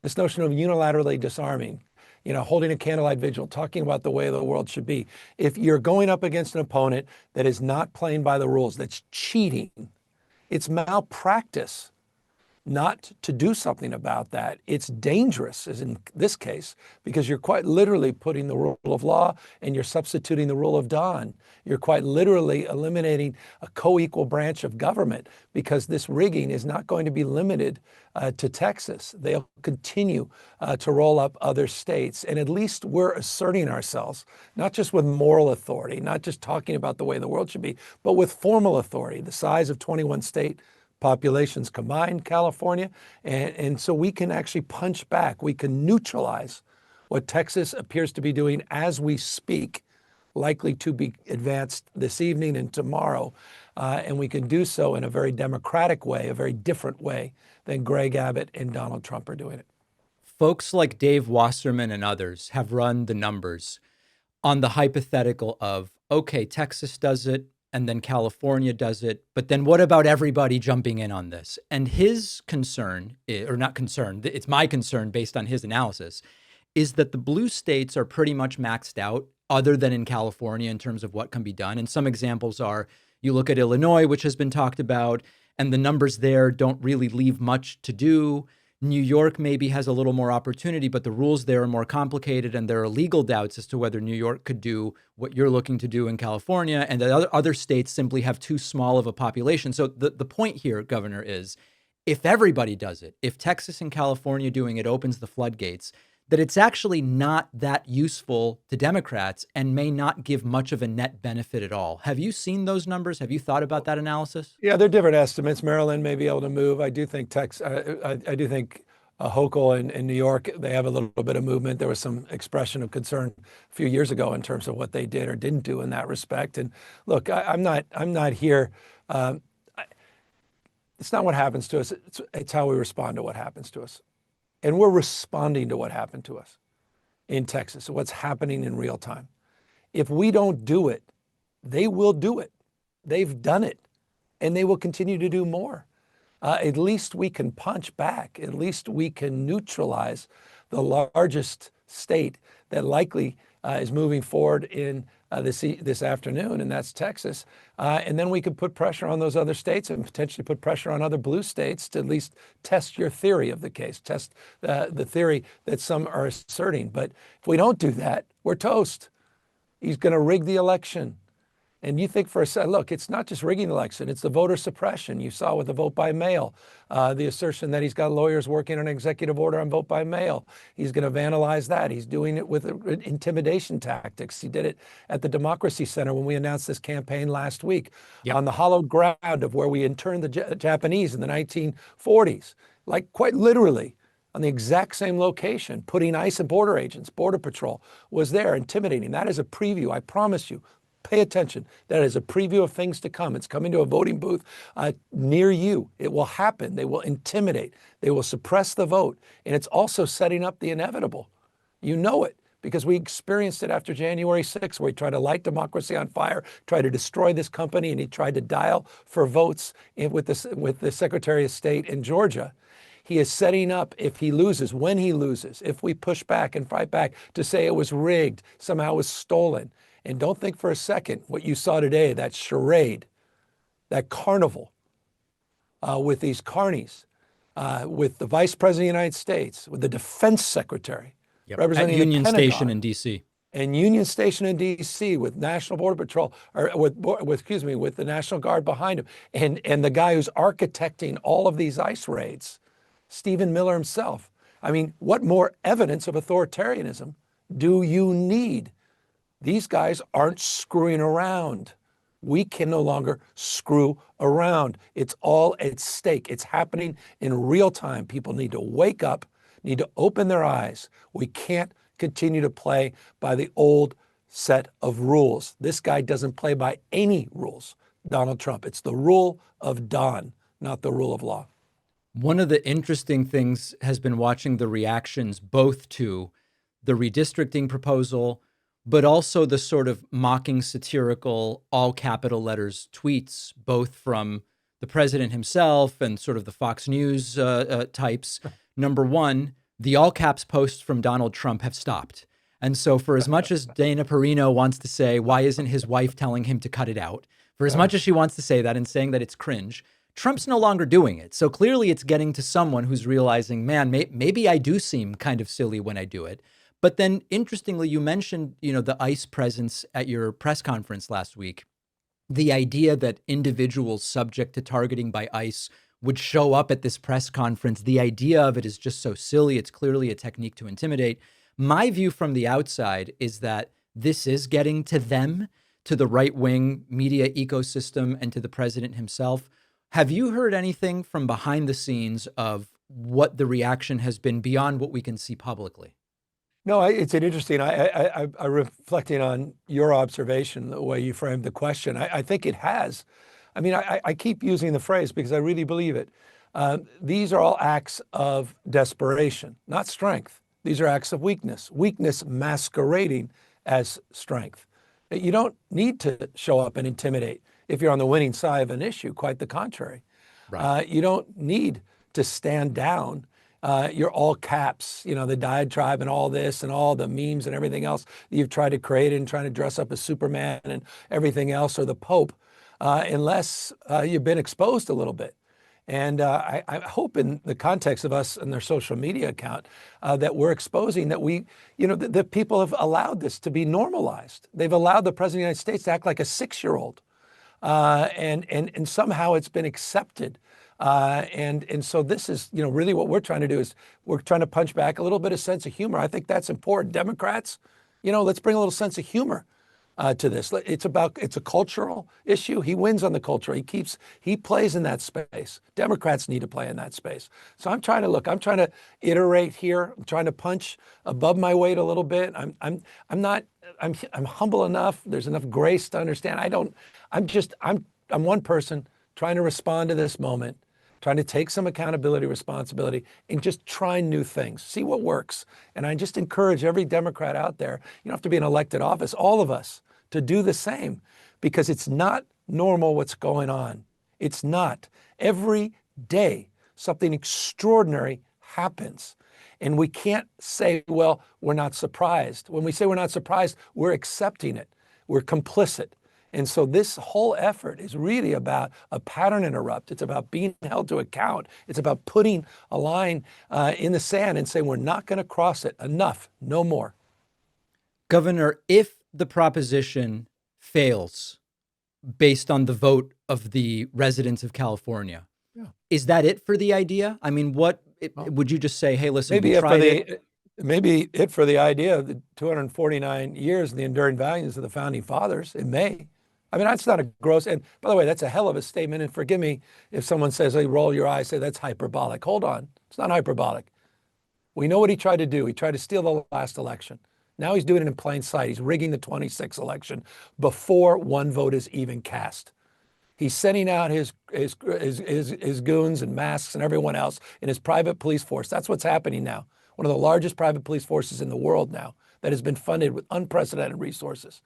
this notion of unilaterally disarming, holding a candlelight vigil, talking about the way the world should be. If you're going up against an opponent that is not playing by the rules, that's cheating, it's malpractice not to do something about that. It's dangerous, as in this case, because you're quite literally putting the rule of law and you're substituting the rule of Don. You're quite literally eliminating a co-equal branch of government, because this rigging is not going to be limited to Texas. They'll continue to roll up other states. And at least we're asserting ourselves, not just with moral authority, not just talking about the way the world should be, but with formal authority, the size of 21 state populations combined, California. And so we can actually punch back. We can neutralize what Texas appears to be doing as we speak, likely to be advanced this evening and tomorrow. And we can do so in a very democratic way, a very different way than Greg Abbott and Donald Trump are doing it. Folks like Dave Wasserman and others have run the numbers on the hypothetical of, okay, Texas does it, and then California does it, but then what about everybody jumping in on this? And his concern, or not concern, it's my concern based on his analysis, is that the blue states are pretty much maxed out, other than in California, in terms of what can be done. And some examples are, you look at Illinois, which has been talked about, and the numbers there don't really leave much to do. New York maybe has a little more opportunity, but the rules there are more complicated, and there are legal doubts as to whether New York could do what you're looking to do in California, and the other states simply have too small of a population. So the point here, Governor, is if everybody does it, if Texas and California doing it opens the floodgates, that it's actually not that useful to Democrats and may not give much of a net benefit at all. Have you seen those numbers? Have you thought about that analysis? Yeah, they're different estimates. Maryland may be able to move. I do think I do think Hochul in New York, they have a little bit of movement. There was some expression of concern a few years ago in terms of what they did or didn't do in that respect. And look, I'm not here. It's not what happens to us. It's how we respond to what happens to us. And we're responding to what happened to us in Texas, what's happening in real time. If we don't do it, they will do it. They've done it, and they will continue to do more. At least we can punch back. At least we can neutralize the largest state that likely is moving forward in this afternoon, and that's Texas. And then we could put pressure on those other states and potentially put pressure on other blue states to at least test your theory of the case, test the theory that some are asserting. But if we don't do that, we're toast. He's going to rig the election. And you think for a second, look, it's not just rigging the election, it's the voter suppression. You saw with the vote by mail, the assertion that he's got lawyers working on an executive order on vote by mail. He's going to vandalize that. He's doing it with intimidation tactics. He did it at the Democracy Center when we announced this campaign last week, on the hallowed ground of where we interned the Japanese in the 1940s, like quite literally on the exact same location, putting ICE and border agents, Border Patrol was there intimidating. That is a preview, I promise you. Pay attention. That is a preview of things to come. It's coming to a voting booth near you. It will happen. They will intimidate. They will suppress the vote. And it's also setting up the inevitable. You know it, because we experienced it after January 6th, where he tried to light democracy on fire, tried to destroy this company, and he tried to dial for votes with the Secretary of State in Georgia. He is setting up, if he loses, when he loses, if we push back and fight back, to say it was rigged, somehow it was stolen. And don't think for a second what you saw today, that charade, that carnival with these carnies, with the Vice President of the United States, with the Defense Secretary, representing at Union the Pentagon, Station in D.C. And Union Station in D.C. with National Border Patrol, or with the National Guard behind him, and the guy who's architecting all of these ICE raids, Stephen Miller himself. I mean, what more evidence of authoritarianism do you need? These guys aren't screwing around. We can no longer screw around. It's all at stake. It's happening in real time. People need to wake up, need to open their eyes. We can't continue to play by the old set of rules. This guy doesn't play by any rules, Donald Trump. It's the rule of Don, not the rule of law. One of the interesting things has been watching the reactions both to the redistricting proposal, but also the sort of mocking, satirical, all capital letters tweets, both from the president himself and sort of the Fox News types. Number one, the all caps posts from Donald Trump have stopped. And so for as much as Dana Perino wants to say, why isn't his wife telling him to cut it out? For as much as she wants to say that and saying that it's cringe, Trump's no longer doing it. So clearly it's getting to someone who's realizing, man, maybe I do seem kind of silly when I do it. But then interestingly, you mentioned, the ICE presence at your press conference last week. The idea that individuals subject to targeting by ICE would show up at this press conference. The idea of it is just so silly. It's clearly a technique to intimidate. My view from the outside is that this is getting to them, to the right-wing media ecosystem, and to the president himself. Have you heard anything from behind the scenes of what the reaction has been beyond what we can see publicly? No, it's an interesting. I reflecting on your observation, the way you framed the question. I think it has. I mean, I keep using the phrase because I really believe it. These are all acts of desperation, not strength. These are acts of weakness. Weakness masquerading as strength. You don't need to show up and intimidate if you're on the winning side of an issue. Quite the contrary. Right. You don't need to stand down. You're all caps, the diatribe and all this and all the memes and everything else that you've tried to create and trying to dress up as Superman and everything else, or the Pope, unless you've been exposed a little bit. And I hope in the context of us and their social media account that we're exposing that that people have allowed this to be normalized. They've allowed the president of the United States to act like a 6-year-old. And somehow it's been accepted. And so this is, really what we're trying to do is we're trying to punch back a little bit of sense of humor. I think that's important. Democrats, let's bring a little sense of humor to this. It's a cultural issue. He wins on the culture. He plays in that space. Democrats need to play in that space. So I'm trying to iterate here. I'm trying to punch above my weight a little bit. I'm humble enough. There's enough grace to understand. I'm one person trying to respond to this moment, trying to take some accountability, responsibility, and just try new things, see what works. And I just encourage every Democrat out there, you don't have to be in elected office, all of us, to do the same, because it's not normal what's going on. It's not. Every day, something extraordinary happens. And we can't say, well, we're not surprised. When we say we're not surprised, we're accepting it. We're complicit. And so this whole effort is really about a pattern interrupt. It's about being held to account. It's about putting a line in the sand and saying we're not going to cross it. Enough, no more. Governor, if the proposition fails based on the vote of the residents of California, is that it for the idea? I mean, would you just say, hey, listen, maybe it for the idea of the 249 years and the enduring values of the founding fathers. It may. I mean, that's not a gross, and by the way, that's a hell of a statement. And forgive me if someone says, hey, roll your eyes, say that's hyperbolic. Hold on. It's not hyperbolic. We know what he tried to do. He tried to steal the last election. Now he's doing it in plain sight. He's rigging the 26 election before one vote is even cast. He's sending out his goons and masks and everyone else in his private police force. That's what's happening now. One of the largest private police forces in the world now that has been funded with unprecedented resources.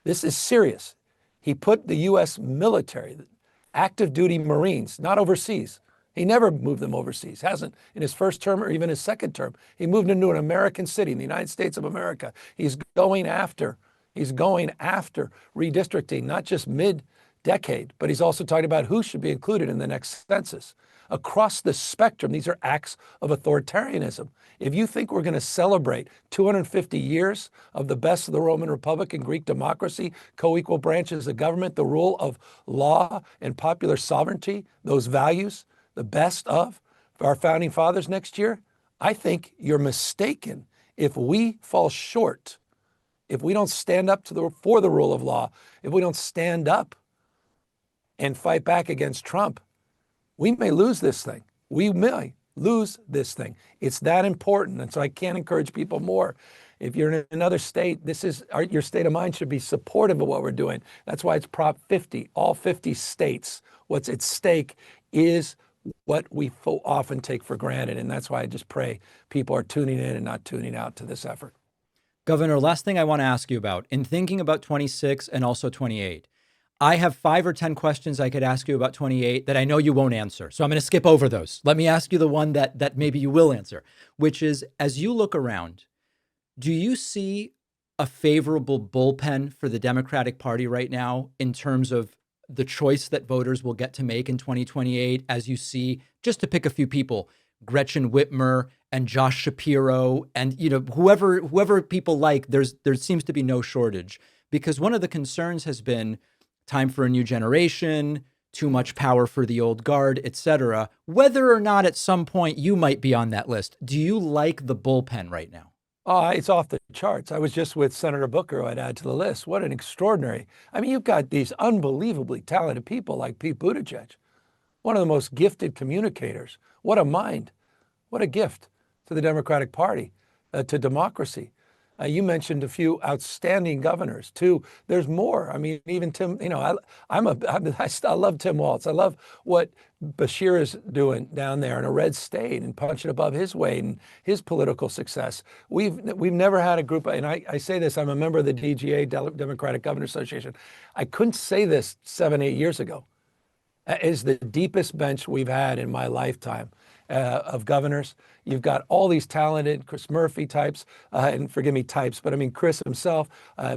This is serious. He put the U.S. military, active duty Marines, not overseas. He never moved them overseas, hasn't in his first term or even his second term. He moved into an American city in the United States of America. He's going after redistricting, not just mid-decade, but he's also talking about who should be included in the next census. Across the spectrum, these are acts of authoritarianism. If you think we're going to celebrate 250 years of the best of the Roman Republic and Greek democracy, co-equal branches of government, the rule of law and popular sovereignty, those values, the best of our founding fathers next year, I think you're mistaken. If we fall short, if we don't stand up for the rule of law, if we don't stand up and fight back against Trump, we may lose this thing. We may lose this thing. It's that important. And so I can't encourage people more. If you're in another state, your state of mind should be supportive of what we're doing. That's why it's Prop 50, all 50 states. What's at stake is what we often take for granted. And that's why I just pray people are tuning in and not tuning out to this effort. Governor, last thing I want to ask you about, in thinking about 26 and also 28, I have 5 or 10 questions I could ask you about 28 that I know you won't answer. So I'm going to skip over those. Let me ask you the one that maybe you will answer, which is, as you look around, do you see a favorable bullpen for the Democratic Party right now in terms of the choice that voters will get to make in 2028, as you see, just to pick a few people, Gretchen Whitmer and Josh Shapiro and, whoever people like, there seems to be no shortage, because one of the concerns has been time for a new generation, too much power for the old guard, et cetera. Whether or not at some point you might be on that list, do you like the bullpen right now? It's off the charts. I was just with Senator Booker, who I'd add to the list. What an extraordinary, you've got these unbelievably talented people like Pete Buttigieg, one of the most gifted communicators. What a mind, what a gift to the Democratic Party, to democracy. You mentioned a few outstanding governors too. There's more. Even Tim, I love Tim Walz. I love what Bashir is doing down there in a red state and punching above his weight and his political success. We've never had a group, and I say this, I'm a member of the DGA, Democratic Governors Association. I couldn't say this 7-8 years ago. It is the deepest bench we've had in my lifetime of governors. You've got all these talented Chris Murphy types, and forgive me types, but Chris himself,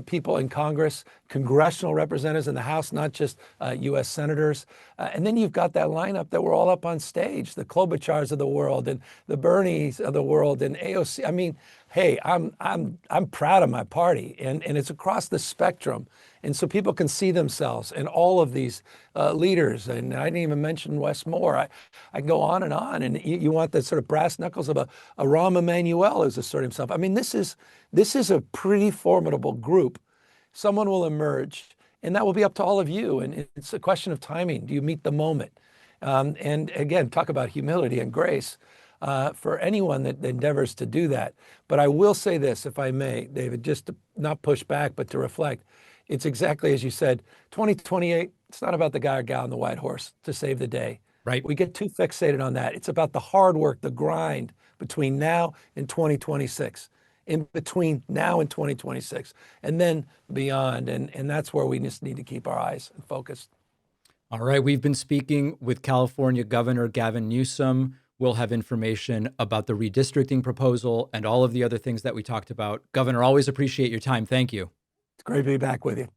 people in Congress, congressional representatives in the House, not just U.S. senators. And then you've got that lineup that we're all up on stage, the Klobuchars of the world and the Bernies of the world and AOC. Hey, I'm proud of my party, and it's across the spectrum. And so people can see themselves in all of these leaders. And I didn't even mention Wes Moore. I can go on. And you want the sort of brass knuckles of a Rahm Emanuel who's asserting himself. This is a pretty formidable group. Someone will emerge, and that will be up to all of you. And it's a question of timing. Do you meet the moment? And again, talk about humility and grace for anyone that endeavors to do that. But I will say this, if I may, David, just to not push back, but to reflect. It's exactly as you said, 2028, it's not about the guy or gal on the white horse to save the day. Right. We get too fixated on that. It's about the hard work, the grind between now and 2026, in between now and 2026, and then beyond. And that's where we just need to keep our eyes focused. All right. We've been speaking with California Governor Gavin Newsom. We'll have information about the redistricting proposal and all of the other things that we talked about. Governor, always appreciate your time. Thank you. It's great to be back with you.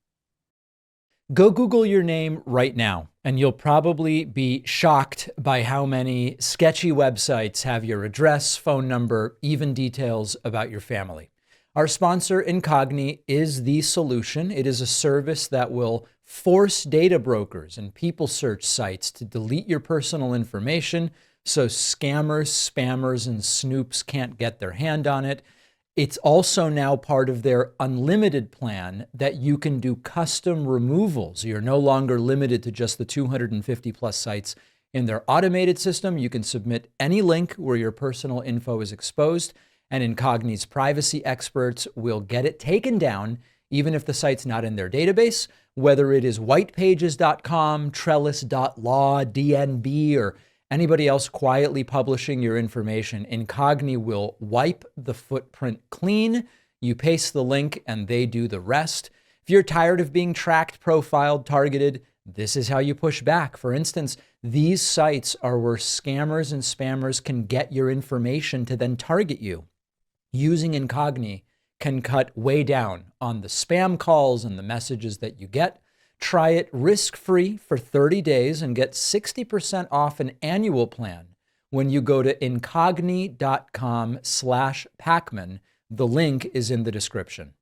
Go Google your name right now, and you'll probably be shocked by how many sketchy websites have your address, phone number, even details about your family. Our sponsor, Incogni, is the solution. It is a service that will force data brokers and people search sites to delete your personal information so scammers, spammers, and snoops can't get their hand on it. It's also now part of their unlimited plan that you can do custom removals. You're no longer limited to just the 250 plus sites in their automated system. You can submit any link where your personal info is exposed, and Incogni's privacy experts will get it taken down, even if the site's not in their database, whether it is whitepages.com, trellis.law, DNB, or anybody else quietly publishing your information. Incogni will wipe the footprint clean. You paste the link and they do the rest. If you're tired of being tracked, profiled, targeted, this is how you push back. For instance, these sites are where scammers and spammers can get your information to then target you. Using Incogni can cut way down on the spam calls and the messages that you get. Try it risk-free for 30 days and get 60% off an annual plan when you go to incogni.com/Pakman. The link is in the description.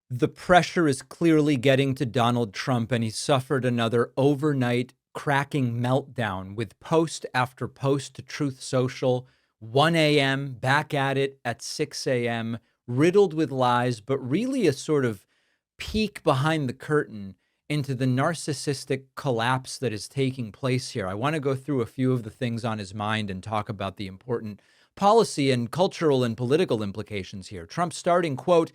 The pressure is clearly getting to Donald Trump, and he suffered another overnight cracking meltdown with post after post to Truth Social, 1 a.m., back at it at 6 a.m., riddled with lies, but really a sort of peek behind the curtain into the narcissistic collapse that is taking place here. I want to go through a few of the things on his mind and talk about the important policy and cultural and political implications here. Trump starting, quote,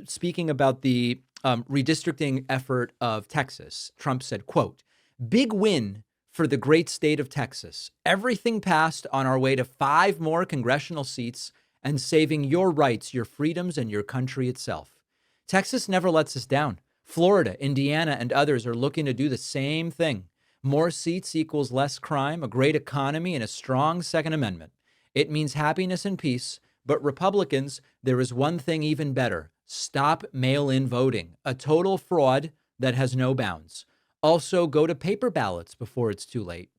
speaking about the redistricting effort of Texas, Trump said, quote, "Big win for the great state of Texas. Everything passed on our way to 5 more congressional seats and saving your rights, your freedoms, and your country itself. Texas never lets us down. Florida, Indiana, and others are looking to do the same thing. More seats equals less crime, a great economy, and a strong Second Amendment. It means happiness and peace. But Republicans, there is one thing even better. Stop mail-in voting, a total fraud that has no bounds. Also, go to paper ballots before it's too late.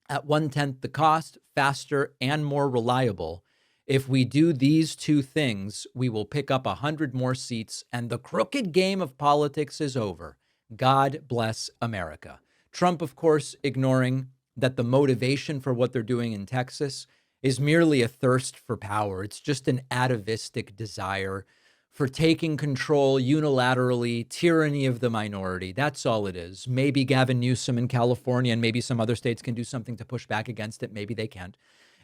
At 1/10 the cost, faster and more reliable. If we do these 2 things, we will pick up 100 more seats, and the crooked game of politics is over. God bless America." Trump, of course, ignoring that the motivation for what they're doing in Texas is merely a thirst for power. It's just an atavistic desire for taking control unilaterally, tyranny of the minority. That's all it is. Maybe Gavin Newsom in California and maybe some other states can do something to push back against it. Maybe they can't.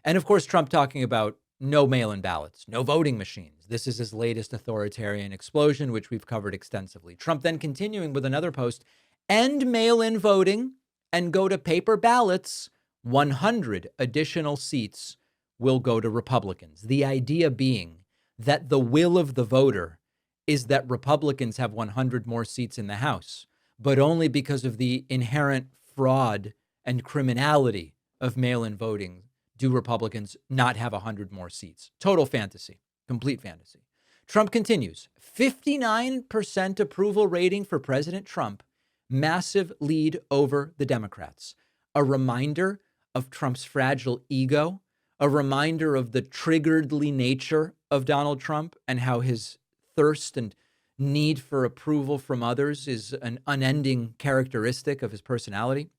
And of course, Trump talking about no mail-in ballots, no voting machines. This is his latest authoritarian explosion, which we've covered extensively. Trump then continuing with another post, end mail-in voting and go to paper ballots. 100 additional seats will go to Republicans. The idea being that the will of the voter is that Republicans have 100 more seats in the House, but only because of the inherent fraud and criminality of mail-in voting do Republicans not have 100 more seats. Total fantasy, complete fantasy. Trump continues, 59% approval rating for President Trump, massive lead over the Democrats. A reminder of Trump's fragile ego, a reminder of the triggeredly nature of Donald Trump and how his thirst and need for approval from others is an unending characteristic of his personality.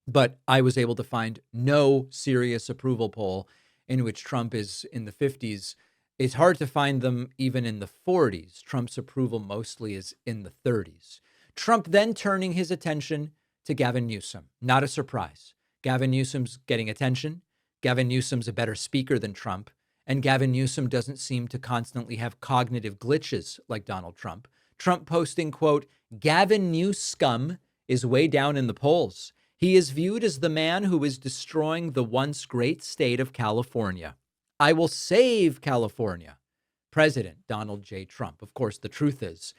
But I was able to find no serious approval poll in which Trump is in the 50s. It's hard to find them even in the 40s. Trump's approval mostly is in the 30s. Trump then turning his attention to Gavin Newsom. Not a surprise. Gavin Newsom's getting attention. Gavin Newsom's a better speaker than Trump. And Gavin Newsom doesn't seem to constantly have cognitive glitches like Donald Trump. Trump posting, quote, Gavin Newsom is way down in the polls. He is viewed as the man who is destroying the once great state of California. I will save California. President Donald J. Trump. Of course, the truth is,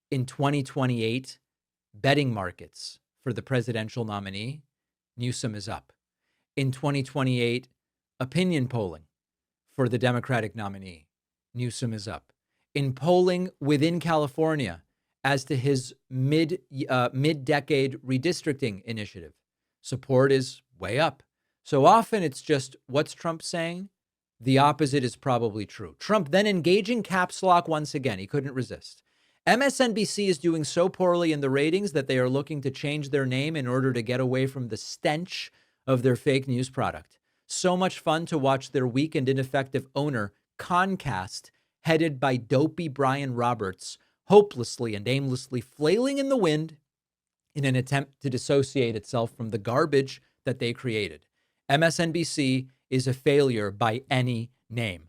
in 2028, betting markets for the presidential nominee, Newsom is up. In 2028, opinion polling for the Democratic nominee, Newsom is up. In polling within California as to his mid-decade redistricting initiative, support is way up. So often it's just, what's Trump saying? The opposite is probably true. Trump then engaging caps lock once again. He couldn't resist. MSNBC is doing so poorly in the ratings that they are looking to change their name in order to get away from the stench of their fake news product. So much fun to watch their weak and ineffective owner, Concast, headed by dopey Brian Roberts, hopelessly and aimlessly flailing in the wind in an attempt to dissociate itself from the garbage that they created. MSNBC is a failure by any name.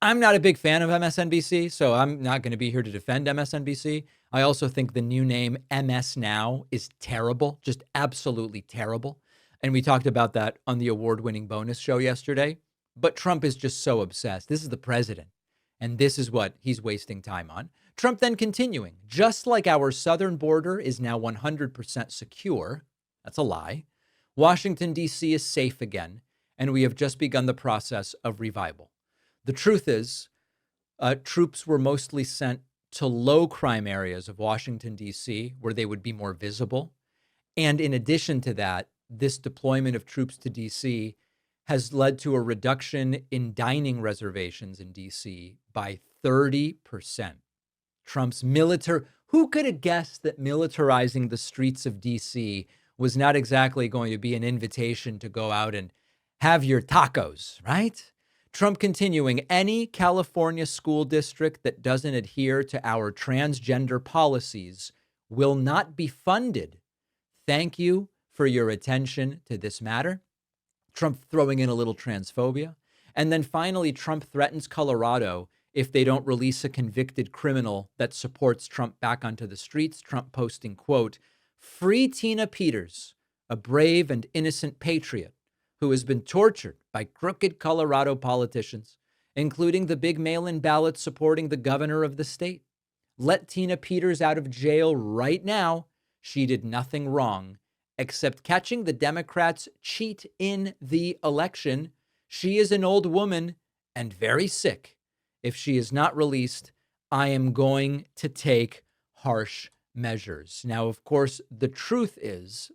I'm not a big fan of MSNBC, so I'm not going to be here to defend MSNBC. I also think the new name MS Now is terrible, just absolutely terrible. And we talked about that on the award-winning bonus show yesterday. But Trump is just so obsessed. This is the president, and this is what he's wasting time on. Trump then continuing, just like our southern border is now 100% secure, that's a lie, Washington, D.C. is safe again, and we have just begun the process of revival. The truth is, troops were mostly sent to low crime areas of Washington, D.C., where they would be more visible. And in addition to that, this deployment of troops to D.C. has led to a reduction in dining reservations in D.C. by 30%. Trump's who could have guessed that militarizing the streets of D.C. was not exactly going to be an invitation to go out and have your tacos, right? Trump continuing, any California school district that doesn't adhere to our transgender policies will not be funded. Thank you for your attention to this matter. Trump throwing in a little transphobia. And then finally, Trump threatens Colorado if they don't release a convicted criminal that supports Trump back onto the streets. Trump posting, quote, free Tina Peters, a brave and innocent patriot who has been tortured by crooked Colorado politicians, including the big mail-in ballots supporting the governor of the state. Let Tina Peters out of jail right now. She did nothing wrong except catching the Democrats cheat in the election. She is an old woman and very sick. If she is not released, I am going to take harsh measures. Now, of course, the truth is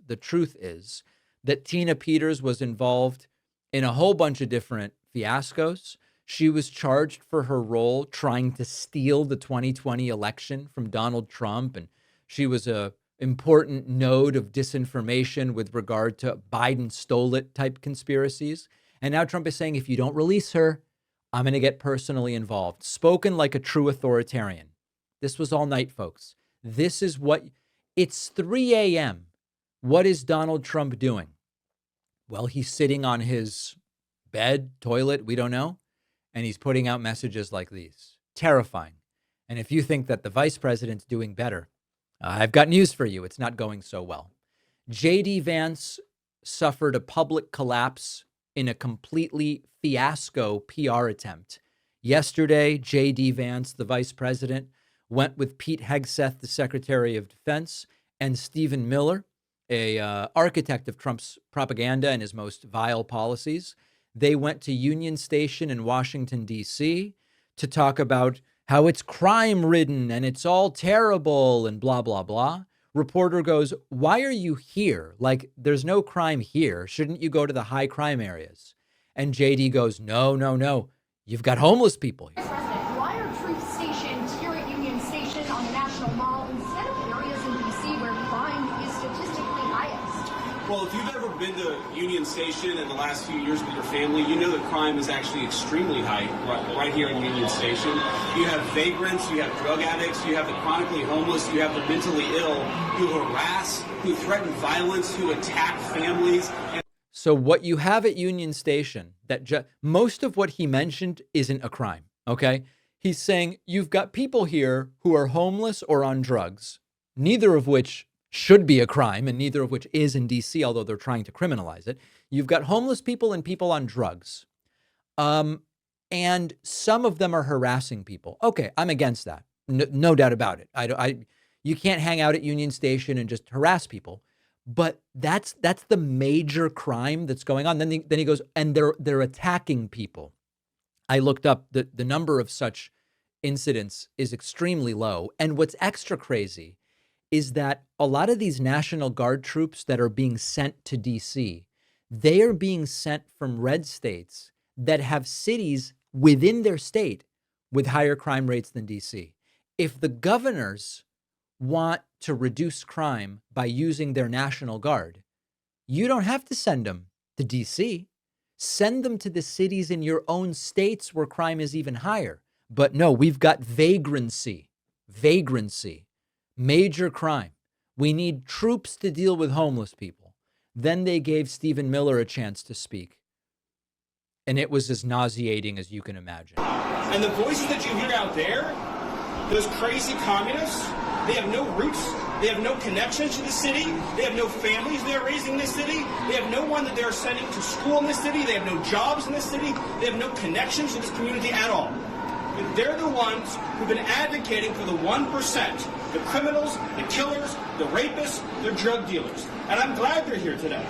that Tina Peters was involved in a whole bunch of different fiascos. She was charged for her role trying to steal the 2020 election from Donald Trump, and she was a important node of disinformation with regard to Biden stole it type conspiracies. And now Trump is saying, if you don't release her, I'm going to get personally involved. Spoken like a true authoritarian. This was all night, folks. This is it's 3 a.m. What is Donald Trump doing? Well, he's sitting on his bed, toilet, we don't know. And he's putting out messages like these. Terrifying. And if you think that the vice president's doing better, I've got news for you. It's not going so well. J.D. Vance suffered a public collapse in a completely fiasco PR attempt. Yesterday, J.D. Vance, the vice president, went with Pete Hegseth, the Secretary of Defense, and Stephen Miller, a architect of Trump's propaganda and his most vile policies. They went to Union Station in Washington, D.C. to talk about how it's crime-ridden and it's all terrible and blah, blah, blah. Reporter goes, why are you here? Like, there's no crime here. Shouldn't you go to the high crime areas? And JD goes, no. You've got homeless people here. Why are troops stationed here at Union Station on the National Mall instead of areas in D.C. where crime is statistically highest? Well, if you've ever been to Union Station in the last few years with your family, you know that crime is actually extremely high right here in Union Station. You have vagrants, you have drug addicts, you have the chronically homeless, you have the mentally ill who harass, who threaten violence, who attack families. So what you have at Union Station, most of what he mentioned isn't a crime, okay? He's saying you've got people here who are homeless or on drugs, neither of which should be a crime and neither of which is in D.C., although they're trying to criminalize it. You've got homeless people and people on drugs. And some of them are harassing people. Okay, I'm against that. No doubt about it. You can't hang out at Union Station and just harass people. But that's the major crime that's going on. Then he goes, and they're attacking people. I looked up the number of such incidents is extremely low. And what's extra crazy is that a lot of these National Guard troops that are being sent to D.C., they are being sent from red states that have cities within their state with higher crime rates than D.C. If the governors want to reduce crime by using their National Guard, you don't have to send them to D.C. Send them to the cities in your own states where crime is even higher. But no, we've got vagrancy, major crime. We need troops to deal with homeless people. Then they gave Stephen Miller a chance to speak. And it was as nauseating as you can imagine. And the voices that you hear out there, those crazy communists, they have no roots. They have no connections to the city. They have no families they're raising in this city. They have no one that they're sending to school in this city. They have no jobs in this city. They have no connections to this community at all. But they're the ones who've been advocating for the 1%, the criminals, the killers, the rapists, the drug dealers. And I'm glad they're here today.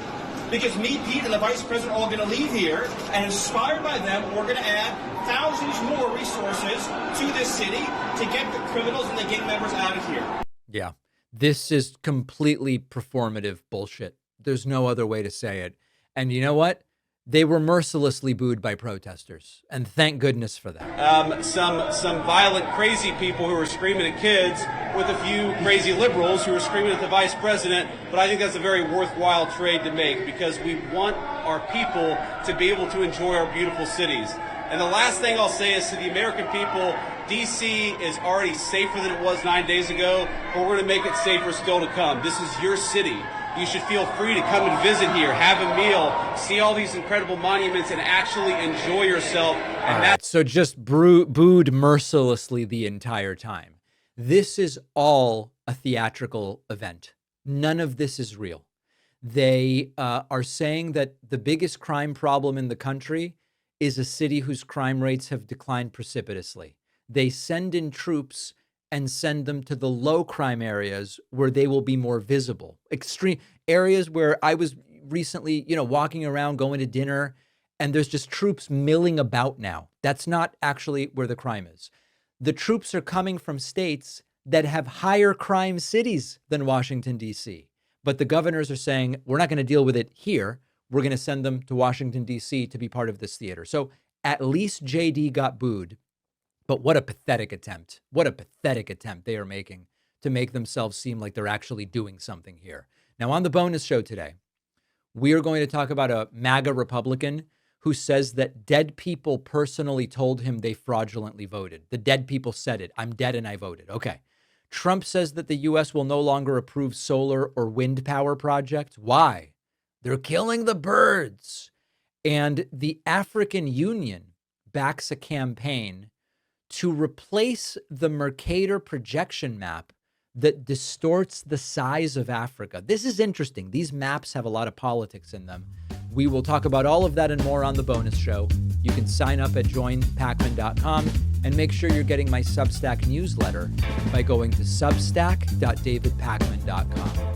Because me, Pete, and the Vice President are all going to leave here, and inspired by them, we're going to add thousands more resources to this city to get the criminals and the gang members out of here. Yeah, this is completely performative bullshit. There's no other way to say it. And you know what? They were mercilessly booed by protesters, and thank goodness for that. Some violent, crazy people who were screaming at kids, with a few crazy liberals who were screaming at the vice president. But I think that's a very worthwhile trade to make, because we want our people to be able to enjoy our beautiful cities. And the last thing I'll say is to the American people, D.C. is already safer than it was 9 days ago, but we're going to make it safer still to come. This is your city. You should feel free to come and visit here, have a meal, see all these incredible monuments, and actually enjoy yourself. And that's so just booed mercilessly the entire time. This is all a theatrical event. None of this is real. They are saying that the biggest crime problem in the country is a city whose crime rates have declined precipitously. They send in troops and send them to the low crime areas where they will be more visible. Extreme areas where I was recently, walking around, going to dinner, and there's just troops milling about now. That's not actually where the crime is. The troops are coming from states that have higher crime cities than Washington, D.C. But the governors are saying, we're not going to deal with it here. We're going to send them to Washington, D.C. to be part of this theater. So at least JD got booed. But what a pathetic attempt. What a pathetic attempt they are making to make themselves seem like they're actually doing something here. Now, on the bonus show today, we are going to talk about a MAGA Republican who says that dead people personally told him they fraudulently voted. The dead people said it. I'm dead and I voted. Okay. Trump says that the U.S. will no longer approve solar or wind power projects. Why? They're killing the birds. And the African Union backs a campaign to replace the Mercator projection map that distorts the size of Africa. This is interesting. These maps have a lot of politics in them. We will talk about all of that and more on the bonus show. You can sign up at joinpakman.com and make sure you're getting my Substack newsletter by going to substack.davidpakman.com.